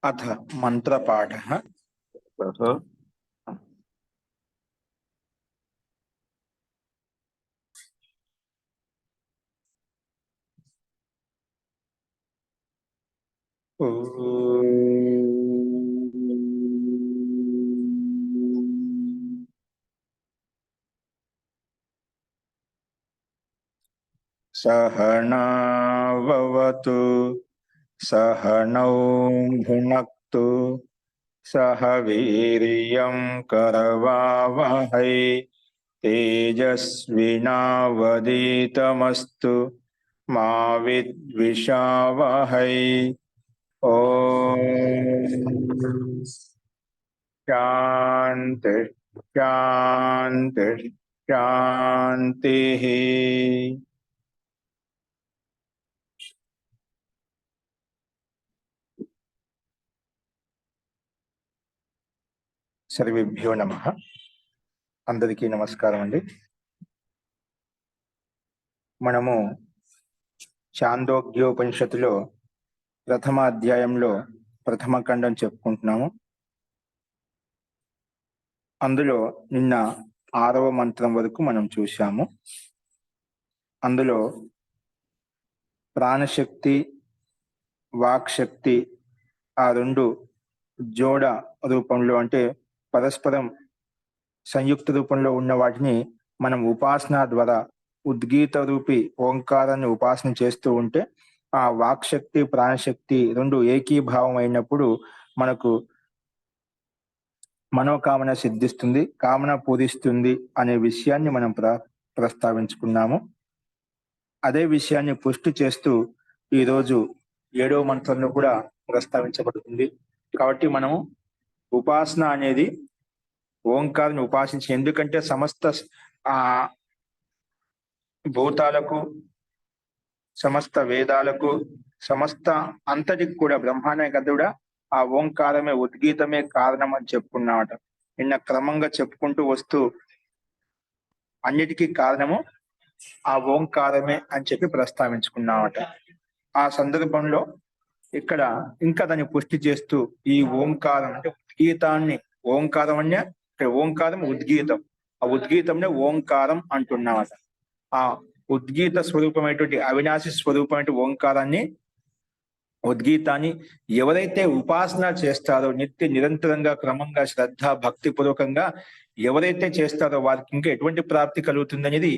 अथ मंत्रपाठः। सहनाववतु सहनौ भुनक्तु सह वीर्यं करवावहै तेजस्विनावधीतमस्तु मा विद्विषावहै। ओम शांति शांति शांति। सर्वेभ्यो नमः। अंदरिकी नमस्कारम अंडी। మనము చాందోగ్యోపనిషత్తులో ప్రథమ అధ్యాయంలో ప్రథమ ఖండం చెప్పుకుంటున్నాము. అందులో నిన్న 6వ మంత్రం వరకు మనం చూశాము. అందులో ప్రాణశక్తి వాక్శక్తి ఆ రెండు జోడ రూపంలో అంటే పరస్పరం సంయుక్త రూపంలో ఉన్న వాటిని మనం ఉపాసన ద్వారా ఉద్గీత రూపి ఓంకారాన్ని ఉపాసన చేస్తూ ఉంటే ఆ వాక్శక్తి ప్రాణశక్తి రెండు ఏకీభావం అయినప్పుడు మనకు మనోకామన సిద్ధిస్తుంది, కామన పూరిస్తుంది అనే విషయాన్ని మనం ప్రస్తావించుకున్నాము. అదే విషయాన్ని పుష్టి చేస్తూ ఈరోజు 7వ మంత్రంలో కూడా ప్రస్తావించబడుతుంది. కాబట్టి మనము ఉపాసన అనేది ఓంకారాన్ని ఉపాసించి, ఎందుకంటే సమస్త భూతాలకు సమస్త వేదాలకు సమస్త అంతటికి కూడా బ్రహ్మాండానికి కూడా ఆ ఓంకారమే ఉద్గీతమే కారణం అని చెప్పుకున్నామట. నిన్న క్రమంగా చెప్పుకుంటూ వస్తూ అన్నిటికీ కారణము ఆ ఓంకారమే అని చెప్పి ప్రస్తావించుకున్నామట. ఆ సందర్భంలో ఇక్కడ ఇంకా దాన్ని పుష్టి చేస్తూ ఈ ఓంకారం అంటే ఉద్గీతాన్ని ఓంకారం అనే ఓంకారం ఉద్గీతం, ఆ ఉద్గీతంనే ఓంకారం అంటున్నామట. ఆ ఉద్గీత స్వరూపమైనటువంటి అవినాశి స్వరూపమైన ఓంకారాన్ని ఉద్గీతాన్ని ఎవరైతే ఉపాసన చేస్తారో నిత్య నిరంతరంగా క్రమంగా శ్రద్ధ భక్తి పూర్వకంగా ఎవరైతే చేస్తారో వారికి ఇంకా ఎటువంటి ప్రాప్తి కలుగుతుంది అనేది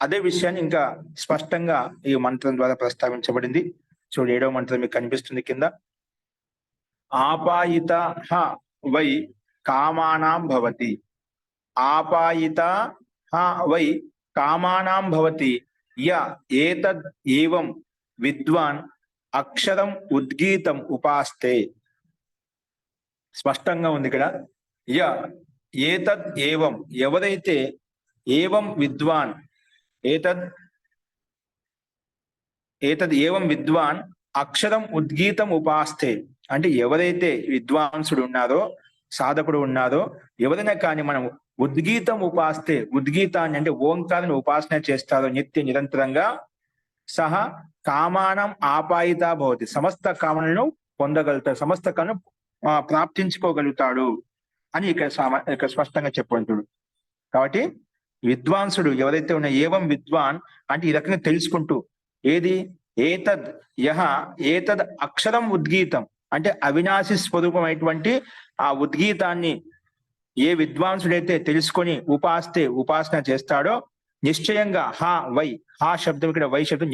అదే విషయాన్ని ఇంకా స్పష్టంగా ఈ మంత్రం ద్వారా ప్రస్తావించబడింది. చూడు 7వ మంత్రం మీకు కనిపిస్తుంది కింద. ఆపాయిత వై కామానాం భవతి, ఆపాయిత వై కామానాం భవతి య ఏతద్ ఏవం విద్వాన్ అక్షరం ఉద్గీతం ఉపాస్తే. స్పష్టంగా ఉంది ఇక్కడ. య ఏతద్ ఏవం, ఎవరైతే ఏవం విద్వాన్ ఏతద్ ఏవం విద్వాన్ అక్షరం ఉద్గీతం ఉపాస్తే అంటే ఎవరైతే విద్వాంసుడు ఉన్నారో సాధకుడు ఉన్నారో ఎవరైనా కానీ మనం ఉద్గీతం ఉపాస్తే, ఉద్గీతాన్ని అంటే ఓంకారాన్ని ఉపాసన చేస్తారో నిత్య నిరంతరంగా సహ కామానం ఆపాయిత భవతి, సమస్త కామనలను పొందగలుగుతాడు, సమస్త కామను ప్రాప్తించుకోగలుగుతాడు అని ఇక్కడ స్పష్టంగా చెప్పుకుంటాడు. కాబట్టి విద్వాంసుడు ఎవరైతే ఉన్న ఏవం విద్వాన్ అంటే ఈ రకంగా తెలుసుకుంటూ ఏది ఏతద్ ఏతద్ అక్షరం ఉద్గీతం అంటే అవినాశి స్వరూపమైనటువంటి ఆ ఉద్గీతాన్ని ఏ విద్వాంసుడైతే తెలుసుకొని ఉపాసన చేస్తాడో నిశ్చయంగా వై శబ్దం ఇక్కడ వై శబ్దం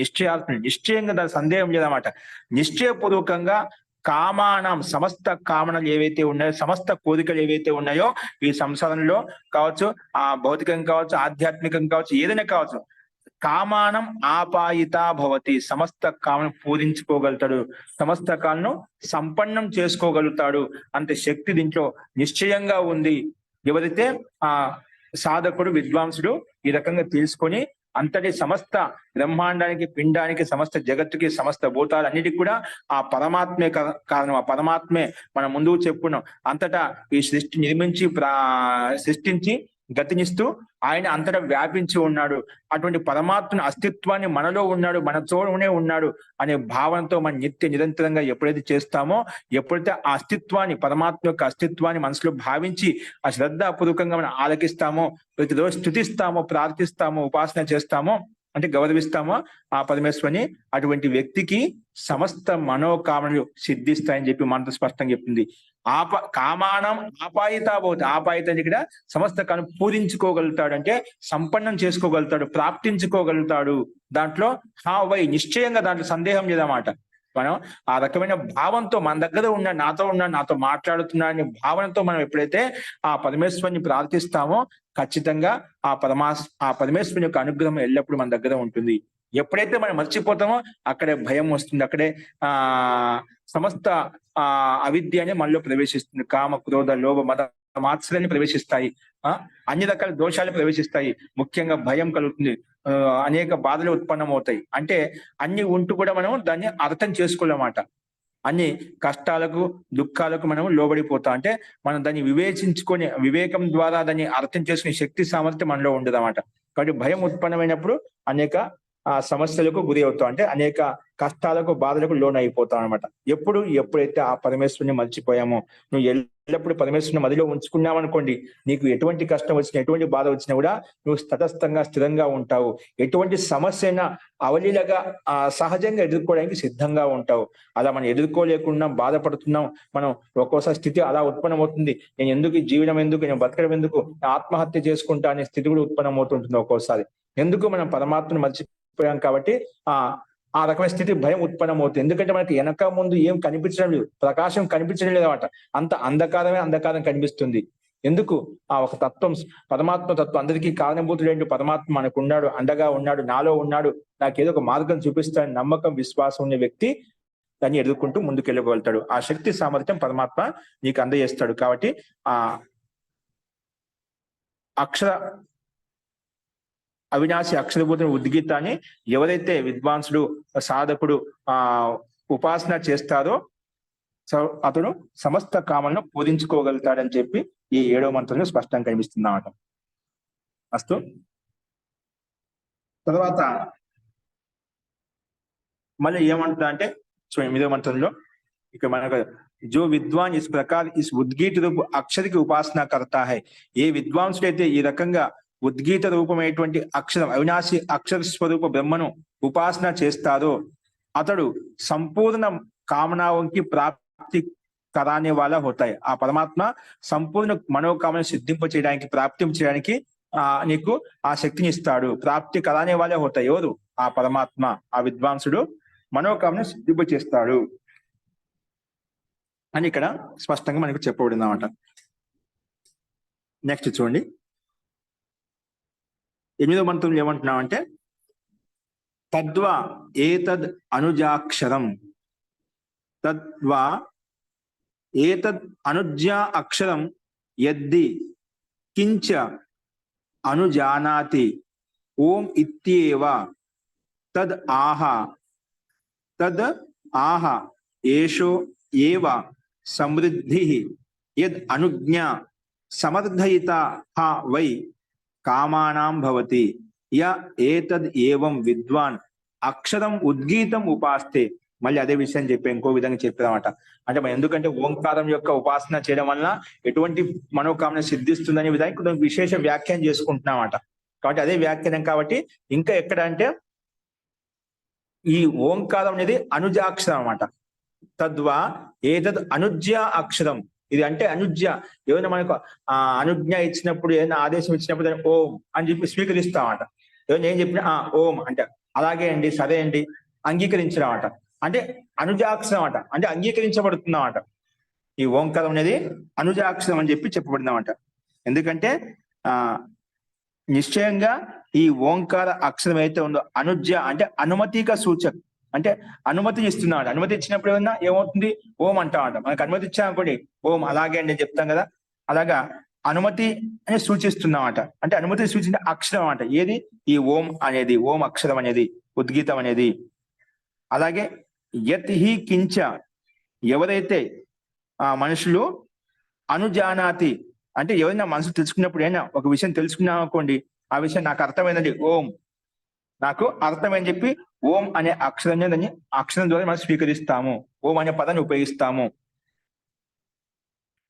నిశ్చయంగా దాని సందేహం లేదన్నమాట. నిశ్చయపూర్వకంగా కామానం సమస్త కామనలు ఏవైతే ఉన్నాయో సమస్త కోరికలు ఏవైతే ఉన్నాయో ఈ సంసారంలో కావచ్చు, ఆ భౌతికం కావచ్చు, ఆధ్యాత్మికం కావచ్చు, ఏదైనా కావచ్చు, కామానం ఆపాయిత భవతి, సమస్త కామను పూరించుకోగలుగుతాడు, సమస్త కాలను సంపన్నం చేసుకోగలుగుతాడు. అంత శక్తి దీంట్లో నిశ్చయంగా ఉంది. ఎవరైతే ఆ సాధకుడు విద్వాంసుడు ఈ రకంగా తెలుసుకొని అంతటి సమస్త బ్రహ్మాండానికి పిండానికి సమస్త జగత్తుకి సమస్త భూతాలన్నిటికీ కూడా ఆ పరమాత్మే కారణం. ఆ పరమాత్మే మనం ముందుకు చెప్పుకున్నాం. అంతటా ఈ సృష్టి నిర్మించి సృష్టించి గతినిస్తూ ఆయన అంతటా వ్యాపించి ఉన్నాడు. అటువంటి పరమాత్మని అస్తిత్వాన్ని మనలో ఉన్నాడు, మనతోనే ఉన్నాడు అనే భావనతో మనం నిత్య నిరంతరంగా ఎప్పుడైతే చేస్తామో, ఎప్పుడైతే ఆ అస్తిత్వాన్ని, పరమాత్మ యొక్క అస్తిత్వాన్ని మనసులో భావించి ఆ శ్రద్ధాపూర్వకంగా మనం ఆలకిస్తామో, ప్రతిరోజు స్తుతిస్తామో, ప్రార్థిస్తామో, ఉపాసన చేస్తామో, అంటే గౌరవిస్తామో ఆ పరమేశ్వరుని, అటువంటి వ్యక్తికి సమస్త మనోకామనలు సిద్ధిస్తాయని చెప్పి మనతో స్పష్టంగా చెప్తుంది. కామానం ఆపాయితాబోతు. ఆపాయిత అంటే ఇక్కడ సమస్త కను పూరించుకోగలుగుతాడు, అంటే సంపన్నం చేసుకోగలుగుతాడు, ప్రాప్తించుకోగలుగుతాడు. దాంట్లో నిశ్చయంగా దాంట్లో సందేహం లేదన్నమాట. మనం ఆ రకమైన భావంతో మన దగ్గర ఉన్నాడు, నాతో ఉన్నాడు, నాతో మాట్లాడుతున్నాడు అనే భావనతో మనం ఎప్పుడైతే ఆ పరమేశ్వరుని ప్రార్థిస్తామో ఖచ్చితంగా ఆ పరమేశ్వరుని యొక్క అనుగ్రహం ఎల్లప్పుడూ మన దగ్గర ఉంటుంది. ఎప్పుడైతే మనం మర్చిపోతామో అక్కడే భయం వస్తుంది, అక్కడే సమస్త అవిద్య అని మనలో ప్రవేశిస్తుంది. కామ, క్రోధ, లోభ, మద, మాత్సర్యాన్ని ప్రవేశిస్తాయి. అన్ని రకాల దోషాలు ప్రవేశిస్తాయి. ముఖ్యంగా భయం కలుగుతుంది, అనేక బాధలు ఉత్పన్నమవుతాయి. అంటే అన్ని ఉంటూ కూడా మనం దాన్ని అర్థం చేసుకోలేమాట. అన్ని కష్టాలకు, దుఃఖాలకు మనం లోబడిపోతాం. అంటే మనం దాన్ని వివేచించుకొని, వివేకం ద్వారా దాన్ని అర్థం చేసుకునే శక్తి సామర్థ్యం మనలో ఉండదన్నమాట. కాబట్టి భయం ఉత్పన్నమైనప్పుడు అనేక సమస్యలకు గురి అవుతాం, అంటే అనేక కష్టాలకు, బాధలకు లోన్ అయిపోతాం అనమాట. ఎప్పుడైతే ఆ పరమేశ్వరుని మర్చిపోయామో, నువ్వు ఎల్లప్పుడు పరమేశ్వరుని మదిలో ఉంచుకున్నావనుకోండి, నీకు ఎటువంటి కష్టం వచ్చినా, ఎటువంటి బాధ వచ్చినా కూడా నువ్వు తటస్థంగా, స్థిరంగా ఉంటావు. ఎటువంటి సమస్య అయినా అవలీలగా సహజంగా ఎదుర్కోవడానికి సిద్ధంగా ఉంటావు. అలా మనం ఎదుర్కోలేకుండా బాధపడుతున్నాం, మనం ఒక్కోసారి స్థితి అలా ఉత్పన్నమవుతుంది. నేను ఎందుకు ఈ జీవనం, ఎందుకు నేను బతకడం, ఎందుకు ఆత్మహత్య చేసుకుంటా అనే స్థితి కూడా ఉత్పన్నమవుతుంటుంది ఒక్కోసారి. ఎందుకు మనం పరమాత్మను మర్చిపోయాం కాబట్టి ఆ రకమైన స్థితి, భయం ఉత్పన్నమవుతుంది. ఎందుకంటే మనకి వెనక ముందు ఏం కనిపించడం లేదు, ప్రకాశం కనిపించడం లేదన్నమాట. అంత అంధకారం కనిపిస్తుంది. ఎందుకు? ఆ ఒక తత్వం, పరమాత్మ తత్వం, అందరికీ కారణభూతుడైన పరమాత్మ మనకు ఉన్నాడు, అండగా ఉన్నాడు, నాలో ఉన్నాడు, నాకేదో ఒక మార్గం చూపిస్తాడని నమ్మకం, విశ్వాసం ఉన్న వ్యక్తి దాన్ని ఎదుర్కొంటూ ముందుకెళ్ళగలుగుతాడు. ఆ శక్తి సామర్థ్యం పరమాత్మ నీకు అందజేస్తాడు. కాబట్టి ఆ అవినాశి అక్షరభూతుని ఉద్గీతాన్ని ఎవరైతే విద్వాంసుడు, సాధకుడు ఉపాసన చేస్తారో అతడు సమస్త కామలను పూరించుకోగలుగుతాడని చెప్పి ఈ 7వ మంత్రంలో స్పష్టంగా కనిపిస్తుందన్నమాట. అస్తు. తర్వాత మళ్ళీ ఏమంటుందా అంటే 8వ మంత్రంలో ఇక మనకు जो विद्वान इस प्रकार इस उद्गीत रूप अक्षर की उपासना करता है, ఏ విద్వాంసుడైతే ఈ రకంగా ఉద్గీత రూపమైనటువంటి అక్షరం, అవినాశి అక్షర స్వరూప బ్రహ్మను ఉపాసన చేస్తారో అతడు సంపూర్ణ కామనావంకి ప్రాప్తి కరానే వాళ్ళ హోతాయి. ఆ పరమాత్మ సంపూర్ణ మనోకామను సిద్ధింప చేయడానికి, ప్రాప్తి చేయడానికి నీకు ఆ శక్తిని ఇస్తాడు. ప్రాప్తి కరానే వాళ్ళే హోతాయి. ఎవరు? ఆ పరమాత్మ, ఆ విద్వాంసుడు మనోకామను సిద్ధింప చేస్తాడు అని ఇక్కడ స్పష్టంగా మనకు చెప్పబడింది అన్నమాట. నెక్స్ట్ చూడండి, 8వ మంత్రంలో ఏమంటున్నామంటే తద్వా ఏతద్ అనుజాక్షరం, తద్వా ఏతద్ అనుజ్ఞా అక్షరం యద్ది కించ అనుజానాతి ఓం ఇత్యేవ తద్ ఆహ ఏషో ఏవ సమృద్ధి యద్ అనుజ్ఞా సమర్థయితా వై కామానాం భవతి య ఏతద్ ఏవం విద్వాన్ అక్షరం ఉద్గీతం ఉపాస్తే. మళ్ళీ అదే విషయం చెప్పి ఇంకో విధంగా చెప్పారన్నమాట. అంటే మనం ఎందుకంటే ఓంకారం యొక్క ఉపాసన చేయడం వల్ల ఎటువంటి మనోకామన సిద్ధిస్తుందనే విధానికి కొంచెం విశేష వ్యాఖ్యానం చేసుకుంటున్నామట. కాబట్టి అదే వ్యాఖ్యానం కాబట్టి ఇంకా ఎక్కడ అంటే ఈ ఓంకారం అనేది అనుజాక్షరం అన్నమాట. తద్వా ఏతద్ అనుజ్ఞ అక్షరం, ఇది అంటే అనుజ్ఞ, ఏమైనా మనకు అనుజ్ఞ ఇచ్చినప్పుడు, ఏదైనా ఆదేశం ఇచ్చినప్పుడు దాన్ని ఓం అని చెప్పి స్వీకరిస్తామట. ఏమైనా ఏం చెప్పినా ఓం అంటే అలాగే అండి, సరే అండి, అంగీకరించడం అట. అంటే అనుజాక్షరం అట, అంటే అంగీకరించబడుతున్నామట. ఈ ఓంకారం అనేది అనుజాక్షరం అని చెప్పి చెప్పబడిందన్నమాట. ఎందుకంటే నిశ్చయంగా ఈ ఓంకార అక్షరం అయితే ఉందో అనుజ్ఞ అంటే అనుమతిక సూచక్, అంటే అనుమతి ఇస్తున్నాడు. అనుమతి ఇచ్చినప్పుడు ఏమన్నా ఏమవుతుంది? ఓం అంటామంట. మనకు అనుమతి ఇచ్చామనుకోండి, ఓం అలాగే అండి చెప్తాం కదా, అలాగా అనుమతి అని సూచిస్తున్నామట. అంటే అనుమతి సూచించే అక్షరం అంట. ఏది? ఈ ఓం అనేది, ఓం అక్షరం అనేది, ఉద్గీతం అనేది. అలాగే యత్ హి కించ, ఎవరైతే మనుషులు అనుజానాతి అంటే ఎవరైనా మనసు తెలుసుకున్నప్పుడు ఏమైనా ఒక విషయం తెలుసుకున్నాం అనుకోండి, ఆ విషయం నాకు అర్థమైనది ఓం, నాకు అర్థమని చెప్పి ఓం అనే అక్షరం ద్వారా మనం స్వీకరిస్తాము, ఓం అనే పదాన్ని ఉపయోగిస్తాము.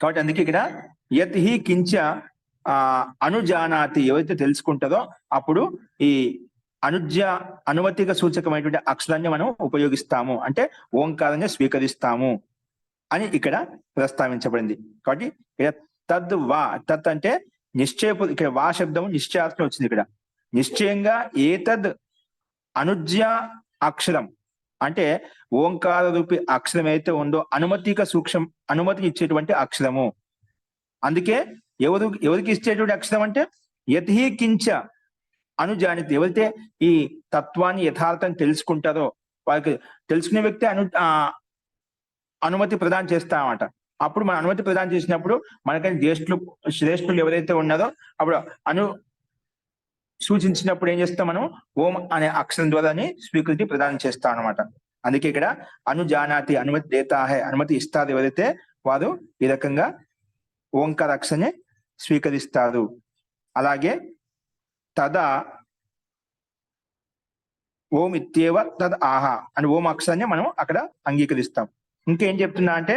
కాబట్టి అందుకే ఇక్కడ యత్ హి కించ అనుజానాతి, ఎవరైతే తెలుసుకుంటుందో అప్పుడు ఈ అనుమతిక సూచకమైనటువంటి అక్షరాన్ని మనం ఉపయోగిస్తాము, అంటే ఓంకారాన్ని స్వీకరిస్తాము అని ఇక్కడ ప్రస్తావించబడింది. కాబట్టి ఇక్కడ తద్ వా, తత్ అంటే నిశ్చయపు, ఇక్కడ వా శబ్దము నిశ్చయార్థం వచ్చింది. ఇక్కడ నిశ్చయంగా ఏతద్ అనుజ్య అక్షరం అంటే ఓంకార రూపి అక్షరం అయితే ఉందో అనుమతిక సూక్ష్మం, అనుమతి ఇచ్చేటువంటి అక్షరము. అందుకే ఎవరికి ఇచ్చేటువంటి అక్షరం అంటే యత్ హి కించ అనుజానితి, ఎవరైతే ఈ తత్వాన్ని యథార్థం తెలుసుకుంటారో వాళ్ళకి తెలుసుకునే వ్యక్తి అనుమతి ప్రదానం చేస్తామట. అప్పుడు మన అనుమతి ప్రదానం చేసినప్పుడు మనకని శ్రేష్ఠులు ఎవరైతే ఉన్నారో అప్పుడు సూచించినప్పుడు ఏం చేస్తాం, మనం ఓం అనే అక్షరం ద్వారానే స్వీకృతి ప్రదానం చేస్తాం అనమాట. అందుకే ఇక్కడ అనుజానాతి, అనుమతి దేతాహే, అనుమతి ఇస్తారు ఎవరైతే వారు ఈ రకంగా ఓంకార అక్షరాన్ని స్వీకరిస్తారు. అలాగే తదా ఓం ఇత్యేవ తద్ ఆహా అని ఓం అక్షరాన్ని మనం అక్కడ అంగీకరిస్తాం. ఇంకేం చెప్తున్నా అంటే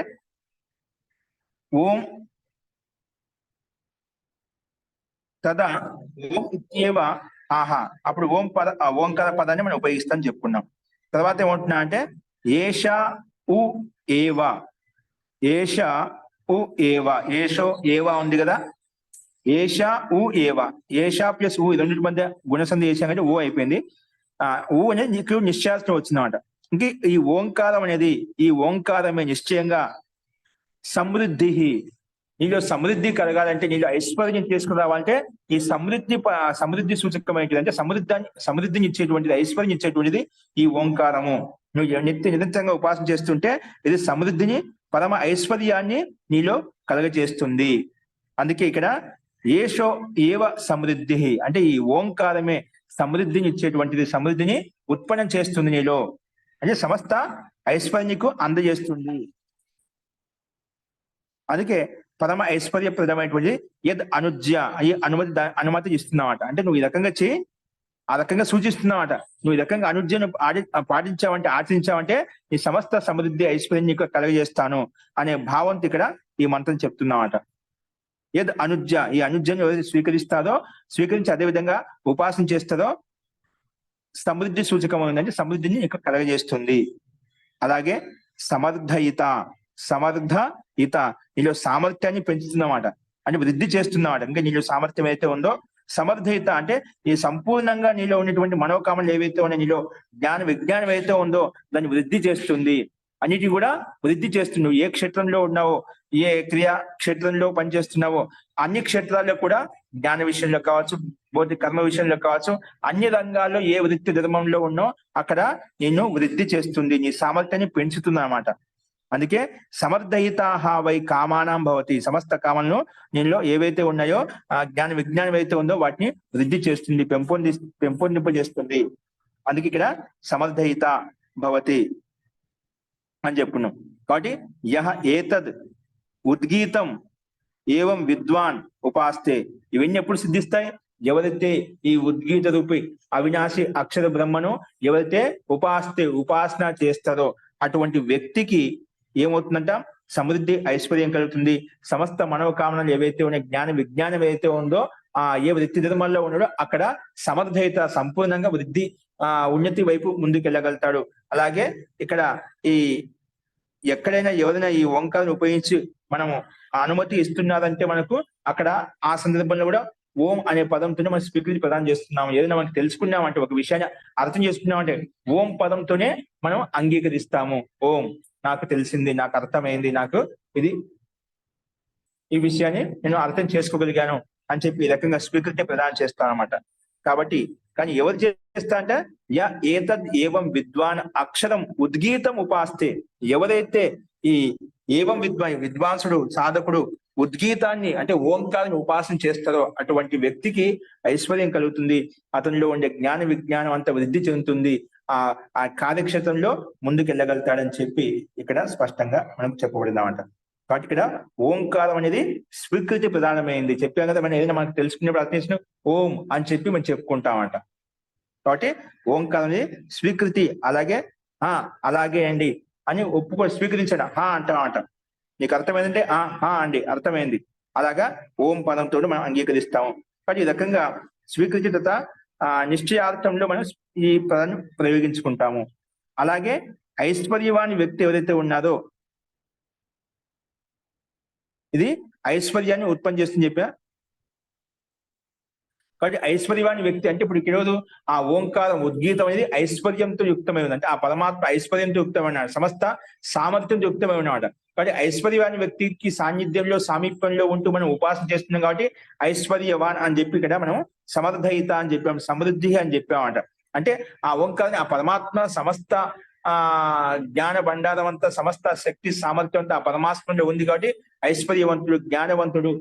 ఓం తదా ఓం ఇత్యేవ ఆహా, అప్పుడు ఓంకార పదాన్ని మనం ఉపయోగిస్తాం చెప్పుకున్నాం. తర్వాత ఏమంటున్నా అంటే ఏష ఉ ఏవ, ఏష ఉ ఏవ, ఏషో ఏవ ఉంది కదా, ఏష ఉ ఏవ, ఏష ప్లస్ ఊ రెండింటి మధ్య గుణసంధి చేసాం అంటే ఓ అయిపోయింది. ఊ అనేది నీకు నిశ్చయార్థం వచ్చిందన్నమాట. ఇంక ఈ ఓంకారం అనేది, ఈ ఓంకారమే నిశ్చయంగా సమృద్ధి, నీలో సమృద్ధి కలగాలంటే, నీలో ఐశ్వర్యం తీసుకుని రావాలంటే ఈ సమృద్ధి సూచకమైనది, అంటే సమృద్ధిని ఇచ్చేటువంటిది, ఐశ్వర్యం ఇచ్చేటువంటిది ఈ ఓంకారము. నువ్వు నిరంతరంగా ఉపాసన చేస్తుంటే ఇది సమృద్ధిని, పరమ ఐశ్వర్యాన్ని నీలో కలగజేస్తుంది. అందుకే ఇక్కడ ఏషో ఏవ సమృద్ధి అంటే ఈ ఓంకారమే సమృద్ధిని ఇచ్చేటువంటిది, సమృద్ధిని ఉత్పన్నం చేస్తుంది నీలో, అంటే సమస్త ఐశ్వర్యకు అందజేస్తుంది. అందుకే పరమ ఐశ్వర్యప్రదమైనటువంటి యద్ అనుజ్య, అయ్యి అనుమతి ఇస్తున్నావట. అంటే నువ్వు ఈ రకంగా చేయి, ఆ రకంగా సూచిస్తున్నావట. నువ్వు ఈ రకంగా అనుజ్యను పాటించావంటే, ఆచరించావంటే ఈ సమస్త సమృద్ధి ఐశ్వర్యం నీకు కలుగజేస్తాను అనే భావంతో ఇక్కడ ఈ మంత్రం చెప్తున్నావట. యద్ అనుజ్య, ఈ అనుజ్యను ఎవరైతే స్వీకరించి అదే విధంగా ఉపాసన చేస్తారో సమృద్ధి సూచకమైందంటే సమృద్ధిని నీకు కలగజేస్తుంది. అలాగే సమర్థయిత నీలో సామర్థ్యాన్ని పెంచుతున్నమాట, అంటే వృద్ధి చేస్తున్నమాట. ఇంకా నీలో సామర్థ్యం ఏదైతే ఉందో, సమర్థయిత అంటే ఈ సంపూర్ణంగా నీలో ఉన్నటువంటి మనోకామలు ఏవైతే ఉన్నాయో, నీలో విజ్ఞానం ఏదైతే ఉందో దాన్ని వృద్ధి చేస్తుంది. అన్నిటి కూడా వృద్ధి చేస్తున్నావు. ఏ క్షేత్రంలో ఉన్నావో, ఏ క్రియా క్షేత్రంలో పనిచేస్తున్నావో అన్ని క్షేత్రాల్లో కూడా జ్ఞాన విషయంలో కావచ్చు, భౌతిక కర్మ విషయంలో కావచ్చు, అన్ని రంగాల్లో ఏ వృత్తి ధర్మంలో ఉన్నో అక్కడ నిన్ను వృద్ధి చేస్తుంది, నీ సామర్థ్యాన్ని పెంచుతుంది అన్నమాట. అందుకే సమర్థయితాహ వై కామానాం భవతి, సమస్త కామాలను నీలో ఏవైతే ఉన్నాయో ఆ విజ్ఞానం ఏవైతే ఉందో వాటిని వృద్ధి చేస్తుంది, పెంపొందింపజేస్తుంది. అందుకే ఇక్కడ సమర్థయిత భవతి అని చెప్పుకున్నాం. కాబట్టి యహ ఏతద్ ఉద్గీతం ఏవం విద్వాన్ ఉపాస్తే, ఇవన్నీ ఎప్పుడు సిద్ధిస్తాయి? ఎవరైతే ఈ ఉద్గీత రూపి అవినాశి అక్షర బ్రహ్మను ఎవరైతే ఉపాసన చేస్తారో అటువంటి వ్యక్తికి ఏమవుతుందంట, సమృద్ధి ఐశ్వర్యం కలుగుతుంది. సమస్త మనోకామనలు ఏవైతే ఉన్నాయి, విజ్ఞానం ఏదైతే ఉందో ఏ వృత్తి ధర్మంలో ఉన్నాడో అక్కడ సమర్థయిత సంపూర్ణంగా వృద్ధి ఉన్నతి వైపు ముందుకెళ్ళగలుగుతాడు. అలాగే ఇక్కడ ఎక్కడైనా ఎవరైనా ఈ ఓంకారాన్ని ఉపయోగించి మనము అనుమతి ఇస్తున్నారంటే మనకు అక్కడ ఆ సందర్భంలో కూడా ఓం అనే పదంతోనే మనం స్వీకృతి ప్రదానం చేస్తున్నాము. ఏదైనా మనకు తెలుసుకున్నామంటే, ఒక విషయాన్ని అర్థం చేసుకున్నామంటే ఓం పదంతోనే మనం అంగీకరిస్తాము. ఓం నాకు తెలిసింది, నాకు అర్థమైంది, నాకు ఈ విషయాన్ని నేను అర్థం చేసుకోగలిగాను అని చెప్పి ఈ రకంగా స్వీకృతి ప్రదానం చేస్తాను అనమాట. కాబట్టి కానీ ఎవరు చేస్తా అంటే ఏతద్ ఏవం విద్వాన్ అక్షరం ఉద్గీతం ఉపాస్తే, ఎవరైతే ఈ ఏవం విద్వాంసుడు సాధకుడు ఉద్గీతాన్ని అంటే ఓంకారాన్ని ఉపాసన చేస్తారో అటువంటి వ్యక్తికి ఐశ్వర్యం కలుగుతుంది, అతనిలో ఉండే విజ్ఞానం అంతా వృద్ధి చెందుతుంది, ఆ కార్యక్షేత్రంలో ముందుకు వెళ్ళగలుగుతాడని చెప్పి ఇక్కడ స్పష్టంగా మనకు చెప్పబడిందన్నమాట. కాబట్టి ఇక్కడ ఓంకారం అనేది స్వీకృతి ప్రధానమైంది. చెప్పాం కదా, మనం ఏదైనా మనకు తెలుసుకునేప్పుడు అర్థం ఓం అని చెప్పి మనం చెప్పుకుంటామంట. కాబట్టి ఓంకారం అనేది స్వీకృతి. అలాగే అలాగే అండి అని స్వీకరించడం అంటామంట. నీకు అర్థమైందంటే అండి అర్థమైంది. అలాగా ఓం పదంతో మనం అంగీకరిస్తాము. కాబట్టి ఈ రకంగా స్వీకృతి తత నిశ్చయార్థంలో మనం ఈ పదాన్ని ప్రయోగించుకుంటాము. అలాగే ఐశ్వర్యవాని వ్యక్తి ఎవరైతే ఉన్నారో ఇది ఐశ్వర్యాన్ని ఉత్పత్తి చేస్తుంది చెప్పా. కాబట్టి ఐశ్వర్యవాని వ్యక్తి అంటే ఇప్పుడు ఈరోజు ఆ ఓంకారం ఉద్గీతం అనేది ఐశ్వర్యంతో యుక్తమై ఉంది. అంటే ఆ పరమాత్మ ఐశ్వర్యంతో యుక్తమై ఉన్నాడు, సమస్త సామర్థ్యంతో యుక్తమై ఉన్నాడు. కాబట్టి ఐశ్వర్యవాని వ్యక్తికి సాన్నిధ్యంలో సామీప్యంలో ఉంటూ మనం ఉపాసన చేస్తున్నాం కాబట్టి ఐశ్వర్యవాన్ అని చెప్పి ఇక్కడ మనం సమర్థయిత అని చెప్పాం, సమృద్ధి అని చెప్పామంట. అంటే ఆ ఓంకారాన్ని ఆ పరమాత్మ సమస్త జ్ఞాన భండారం అంతా, సమస్త శక్తి సామర్థ్యం అంతా ఆ పరమాత్మలో ఉంది కాబట్టి ఐశ్వర్యవంతుడు, జ్ఞానవంతుడు,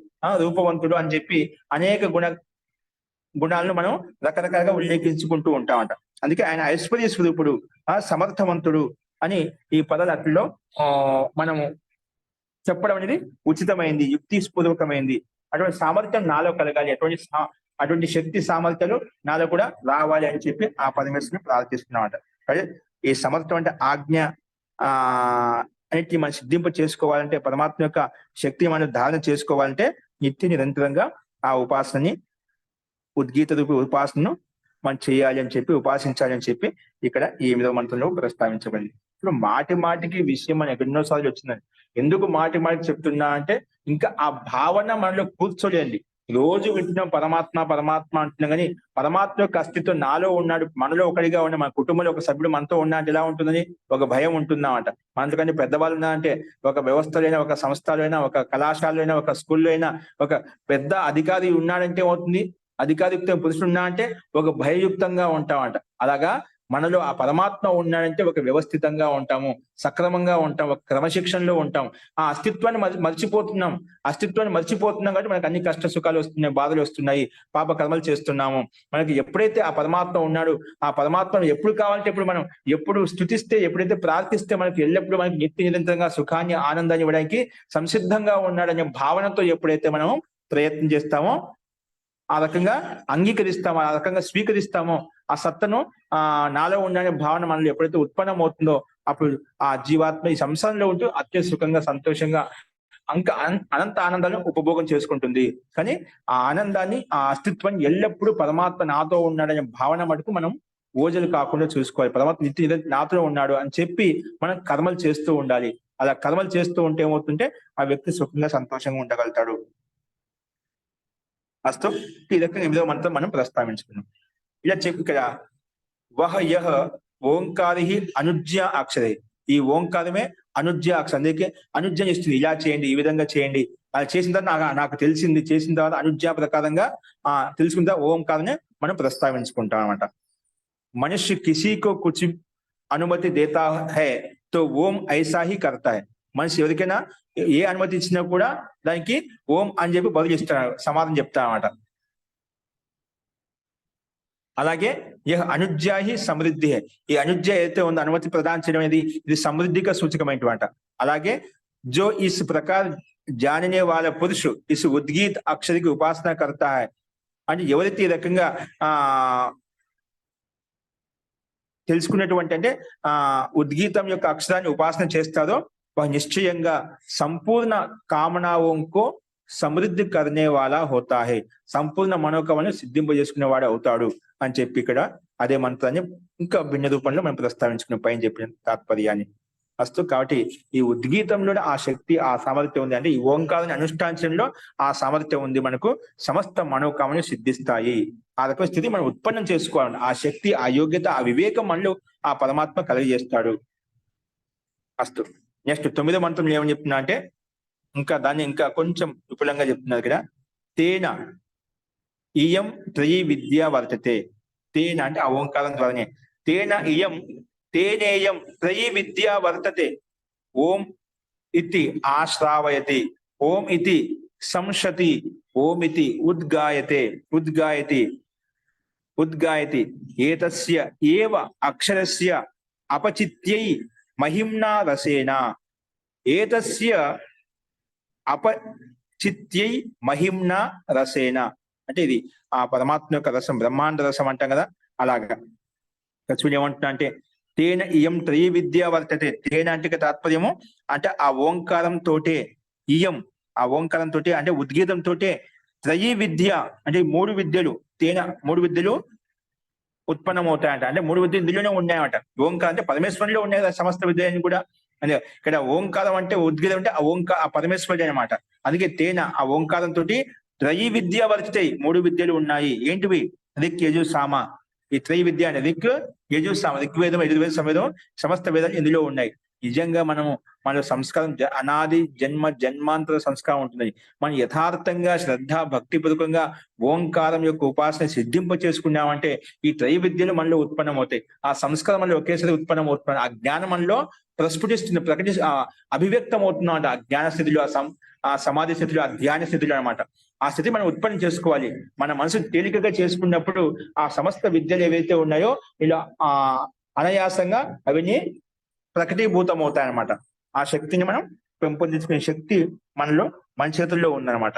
రూపవంతుడు అని చెప్పి అనేక గుణాలను మనం రకరకాలుగా ఉల్లేఖించుకుంటూ ఉంటామంట. అందుకే ఆయన ఐశ్వర్య స్వరూపుడు, సమర్థవంతుడు అని ఈ పదాలలో మనము చెప్పడం అనేది ఉచితమైంది, యుక్తిపూర్వకమైంది. అటువంటి సామర్థ్యం నాలో కలగాలి, అటువంటి శక్తి సామర్థ్యాలు నాలో కూడా రావాలి అని చెప్పి ఆ పరమేశ్వరుని ప్రార్థిస్తున్నామంట. ఈ సమర్థం అంటే ఆజ్ఞ అన్నిటిని మనం సిద్ధింప చేసుకోవాలంటే, పరమాత్మ యొక్క శక్తిని మనం ధారణ చేసుకోవాలంటే నిత్య నిరంతరంగా ఆ ఉపాసనని, ఉద్గీత రూప ఉపాసనను మనం చేయాలి అని చెప్పి, ఉపాసించాలి అని చెప్పి ఇక్కడ ఈ 8వ మంత్రంలో ప్రస్తావించబడింది. ఇప్పుడు మాటి మాటికి విషయం మనకి ఎన్నోసార్లు వచ్చిందండి. ఎందుకు మాటి మాటికి చెప్తున్నా అంటే ఇంకా ఆ భావన మనలో కూర్చోలేండి. రోజు వింటున్నాం పరమాత్మ పరమాత్మ అంటున్నాం, కానీ పరమాత్మ యొక్క అస్తిత్వం నాలో ఉన్నాడు, మనలో ఒకటిగా ఉన్న, మన కుటుంబంలో ఒక సభ్యుడు మనతో ఉన్నా అంటే ఎలా ఉంటుందని ఒక భయం ఉంటుందామంట. మనకంటే పెద్దవాళ్ళు ఉన్నా అంటే, ఒక వ్యవస్థలో అయినా, ఒక సంస్థలో అయినా, ఒక కళాశాలలో అయినా, ఒక స్కూల్లో అయినా ఒక పెద్ద అధికారి ఉన్నాడంటే ఏమవుతుంది, అధికారయుక్తం పురుషుడు ఉన్నా అంటే ఒక భయయుక్తంగా ఉంటామంట. అలాగా మనలో ఆ పరమాత్మ ఉన్నాడంటే ఒక వ్యవస్థితంగా ఉంటాము, సక్రమంగా ఉంటాం, ఒక క్రమశిక్షణలో ఉంటాం. ఆ అస్తిత్వాన్ని మర్చిపోతున్నాం కాబట్టి మనకు అన్ని కష్ట సుఖాలు వస్తున్నాయి, బాధలు వస్తున్నాయి, పాప కర్మలు చేస్తున్నాము. మనకి ఎప్పుడైతే ఆ పరమాత్మ ఉన్నాడు, ఆ పరమాత్మను ఎప్పుడు కావాలంటే ఎప్పుడు మనం ఎప్పుడు స్తుతిస్తే, ఎప్పుడైతే ప్రార్థిస్తే మనకి ఎల్లప్పుడూ మనకి నిత్య నిరంతరంగా సుఖాన్ని, ఆనందాన్ని ఇవ్వడానికి సంసిద్ధంగా ఉన్నాడనే భావనతో ఎప్పుడైతే మనం ప్రయత్నం చేస్తామో, ఆ రకంగా అంగీకరిస్తామో, ఆ రకంగా స్వీకరిస్తామో, ఆ సత్తను నాలో ఉండే భావన మనలో ఎప్పుడైతే ఉత్పన్నం అవుతుందో అప్పుడు ఆ జీవాత్మ ఈ సంసారంలో ఉంటూ అత్యంత సుఖంగా, సంతోషంగా, అనంత ఆనందాన్ని ఉపభోగం చేసుకుంటుంది. కానీ ఆ ఆనందాన్ని, ఆ అస్తిత్వాన్ని ఎల్లప్పుడూ పరమాత్మ నాతో ఉన్నాడనే భావన మటుకు మనం ఓజలు కాకుండా చూసుకోవాలి. పరమాత్మ నిత్య నాతో ఉన్నాడు అని చెప్పి మనం కర్మలు చేస్తూ ఉండాలి. అలా కర్మలు చేస్తూ ఉంటే ఏమవుతుంటే ఆ వ్యక్తి సుఖంగా, సంతోషంగా ఉండగలుగుతాడు. అస్తు ఈ రకంగా 8వ మంత్రం మనం ప్రస్తావించుకున్నాం. ఇలా చెప్పి ఇక్కడ యః ఓంకారి అనుజ్య అక్షరే, ఈ ఓంకారమే అనుజ్య అక్షరం. అందుకే అనుజ్ఞ ఇస్తుంది, ఇలా చేయండి, ఈ విధంగా చేయండి. అది చేసిన తర్వాత నాకు తెలిసింది, చేసిన తర్వాత అనుజ్ఞ ప్రకారంగా తెలుసుకున్న తర్వాత ఓంకారనే మనం ప్రస్తావించుకుంటాం అన్నమాట. మనుష్య కిసీకో కుచి అనుమతి దేతా హై తో ఓం ఐసా హీ కర్తా హై. మనిషి ఎవరికైనా ఏ అనుమతి ఇచ్చినా కూడా దానికి ఓం అని చెప్పి బదులు ఇస్తాడు, సమాధానం చెప్తానమాట. అలాగే అనుజ్యాహి సమృద్ధి, ఈ అనుజ్య అయితే ఉందో అనుమతి ప్రదానం చేయడం అనేది ఇది సమృద్ధిగా సూచకమైనటువంటి. అలాగే జో ఇస్ ప్రకార్ జానినే వాళ్ళ పురుషు ఇస్ ఉద్గీత్ అక్షరికి ఉపాసన కర్తా హై, అంటే ఎవరైతే ఈ రకంగా తెలుసుకున్నటువంటి అంటే ఉద్గీతం యొక్క అక్షరాన్ని ఉపాసన చేస్తారో నిశ్చయంగా సంపూర్ణ కామనాంకో సమృద్ధి కర్నే వాలా హోతా హై, సంపూర్ణ మనోకామను సిద్ధింపజేసుకునేవాడు అవుతాడు అని చెప్పి ఇక్కడ అదే మంత్రాన్ని ఇంకా భిన్న రూపంలో మనం ప్రస్తావించుకునే పైన చెప్పిన తాత్పర్యాన్ని. అస్తు కాబట్టి ఈ ఉద్గీతంలో ఆ శక్తి, ఆ సామర్థ్యం ఉంది. అంటే ఈ ఓంకారాన్ని అనుష్ఠానంలో ఆ సామర్థ్యం ఉంది, మనకు సమస్త మనోకామను సిద్ధిస్తాయి. ఆ రకమైన స్థితి మనం ఉత్పన్నం చేసుకోవాలి. ఆ శక్తి, ఆ యోగ్యత, ఆ వివేకం మనలో ఆ పరమాత్మ కలిగజేస్తాడు. అస్తు నెక్స్ట్ 9వ మంత్రం ఏమని చెప్తున్నా అంటే ఇంకా దాన్ని ఇంకా కొంచెం విపులంగా చెప్తున్నారు ఇక్కడ. తేన ఇయం త్రయీ విద్య వర్తతే, తేన అంటే ఆ ఓంకారం ద్వారానే, తేన ఇయం తేనేయం త్రయీ విద్య వర్తతే, ఓం ఇతి ఆశ్రావయతి, ఓం ఇతి సంశతి, ఓం ఇతి ఉద్గాయతి ఏతస్య ఏవ అక్షరస్య అపచిత్యై మహిమ్నా రసేన ఏతస్య అపచిత్యై మహిమ్న రసేన. అంటే ఇది ఆ పరమాత్మ యొక్క రసం, బ్రహ్మాండ రసం అంటాం కదా, అలాగా. చూడు ఏమంటున్నా అంటే తేన ఇయం త్రయీ విద్య వర్తతే. తేన అంటే తాత్పర్యము అంటే ఆ ఓంకారం తోటే, ఇయం ఆ ఓంకారం తోటే అంటే ఉద్గీతం తోటే, త్రయీ విద్య అంటే 3 విద్యలు, తేన 3 విద్యలు ఉత్పన్నమవుతాయంట. అంటే 3 విద్యలు ఇందులోనే ఉన్నాయంట. ఓంకారం అంటే పరమేశ్వరులో ఉన్నాయి కదా సమస్త విద్యలు కూడా. అంటే ఇక్కడ ఓంకారం అంటే ఉద్గీతం అంటే ఆ పరమేశ్వరుడు అనమాట. అందుకే తేన ఆ ఓంకారం తోటి త్రయీ విద్య వర్తితాయి, 3 విద్యలు ఉన్నాయి. ఏంటివి? రిక్ యజు సామ. ఈ త్రయీ విద్య అంటే రిక్ యజు సామ, ఋగ్వేదం యజుర్వేదం సమేదం సమస్త వేదాలు ఇందులో ఉన్నాయి. నిజంగా మన సంస్కారం అనాది జన్మాంతర సంస్కారం ఉంటుంది. మనం యథార్థంగా శ్రద్ధ భక్తి పూర్వకంగా ఓంకారం యొక్క ఉపాసన సిద్ధింప చేసుకున్నామంటే ఈ త్రయ విద్యలు మనలో ఉత్పన్నమవుతాయి. ఆ సంస్కారం మనలో ఒకేసారి ఉత్పన్నమవుతుంది. ఆ జ్ఞానం మనలో ప్రస్ఫుటిస్తుంది, అభివ్యక్తం అవుతున్నాం అంట. ఆ జ్ఞాన స్థితిలో, ఆ సమాధి స్థితిలో, ఆ ధ్యాన స్థితిలో అనమాట. ఆ స్థితి మనం ఉత్పన్నం చేసుకోవాలి. మన మనసు తేలికగా చేసుకున్నప్పుడు ఆ సమస్త విద్యలు ఏవైతే ఉన్నాయో ఇలా అనాయాసంగా అవన్నీ ప్రకటీభూతం అవుతాయన్నమాట. ఆ శక్తిని మనం పెంపొందించుకునే శక్తి మన చేతుల్లో ఉందన్నమాట.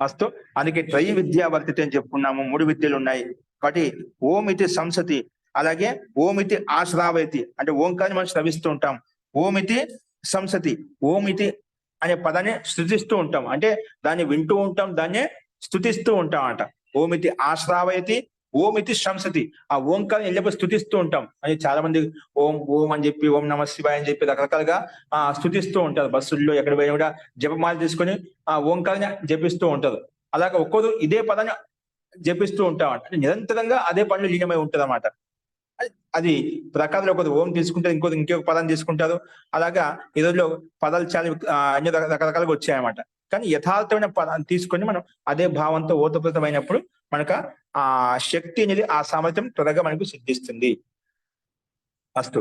అస్తు. అందుకే త్రయీ విద్యా వర్తితే అని చెప్పుకున్నాము. 3 విద్యలు ఉన్నాయి కాబట్టి ఓం ఇది సంసతి, అలాగే ఓం ఇది ఆశ్రావయతి అంటే ఓంకాన్ని మనం శ్రవిస్తూ ఉంటాం. ఓం ఇది సంసతి, ఓం ఇది అనే పదాన్ని స్తుతిస్తూ ఉంటాం, అంటే దాన్ని వింటూ ఉంటాం, దాన్ని స్తుతిస్తూ ఉంటాం అంట. ఓం ఇది ఆశ్రావయతి, ఓం ఇది శంసతి. ఆ ఓంకారం ఎల్లప్పుడు స్తుతిస్తూ ఉంటాం. అని చాలా మంది ఓం ఓం అని చెప్పి, ఓం నమ శివాయ అని చెప్పి రకరకాలుగా స్తుతిస్తూ ఉంటారు. బస్సుల్లో ఎక్కడ పోయినా కూడా జపమాల తీసుకొని ఆ ఓంకారాన్ని జపిస్తూ ఉంటారు. అలాగే ఒక్కోరు ఇదే పదాన్ని జపిస్తూ ఉంటాం అంటే నిరంతరంగా అదే పనులు లీనమై ఉంటది అన్నమాట. అది ప్రకారంలో ఒకరు ఓం తీసుకుంటారు, ఇంకొక పదాన్ని తీసుకుంటారు. అలాగా ఈ రోజులో పదాలు చాలా అన్ని రకరకాలుగా వచ్చాయన్నమాట. కానీ యథార్థమైన పదాన్ని తీసుకొని మనం అదే భావంతో ఓతప్రోతమైనప్పుడు మనకు ఆ శక్తి అనేది, ఆ సామర్థ్యం త్వరగా మనకు సిద్ధిస్తుంది. అస్తు.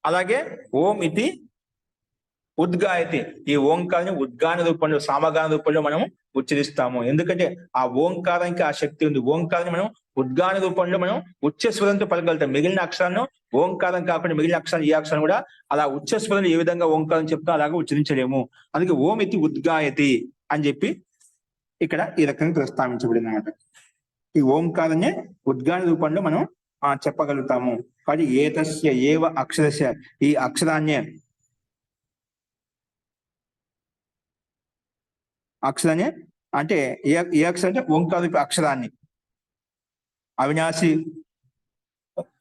అలాగే ఓం ఇది ఉద్గాయతి. ఈ ఓంకారాన్ని ఉద్గాన రూపంలో, సామగాన రూపంలో మనం ఉచ్చరిస్తాము. ఎందుకంటే ఆ ఓంకారానికి ఆ శక్తి ఉంది. ఓంకారాన్ని మనం ఉద్గాన రూపంలో మనం ఉచ్చస్వరంతో పలకగలుగుతాం. మిగిలిన అక్షరాలను ఓంకారం కాకుండా మిగిలిన అక్షరాలు, ఈ అక్షరం కూడా అలా ఉచ్చస్వరం ఏ విధంగా ఓంకారం చెప్తా అలాగా ఉచ్చరించలేము. అందుకే ఓం ఇది ఉద్గాయతి అని చెప్పి ఇక్కడ ఈ రకంగా ప్రస్తావించబడింది అన్నమాట. ఈ ఓంకారాన్ని ఉద్గాన రూపంలో మనం చెప్పగలుగుతాము. కాబట్టి ఏతస్య ఏవ అక్షరస్య, ఈ అక్షరాన్ని అంటే ఏ అక్షరం అంటే ఓంకార రూప అక్షరాన్ని, అవినాశి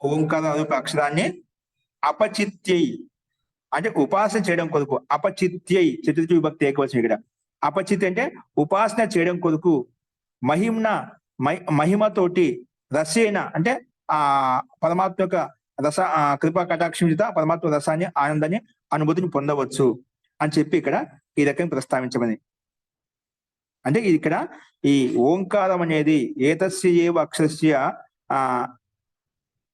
ఓంకార రూప అక్షరాన్ని అపచిత్యై అంటే ఉపాసన చేయడం కొరకు, అపచిత్యై చతుర్థ విభక్తి ఏకవచనం. ఇక్కడ అపచిత్ అంటే ఉపాసన చేయడం కొరకు, మహిమతోటి, రసేన అంటే ఆ పరమాత్మ యొక్క రస కృపా కటాక్షం చేత పరమాత్మ రసాన్ని, ఆనందాన్ని, అనుభూతిని పొందవచ్చు అని చెప్పి ఇక్కడ ఈ రకంగా ప్రస్తావించబడింది. అంటే ఇక్కడ ఈ ఓంకారం అనేది ఏతస్య ఏవ అక్షరస్య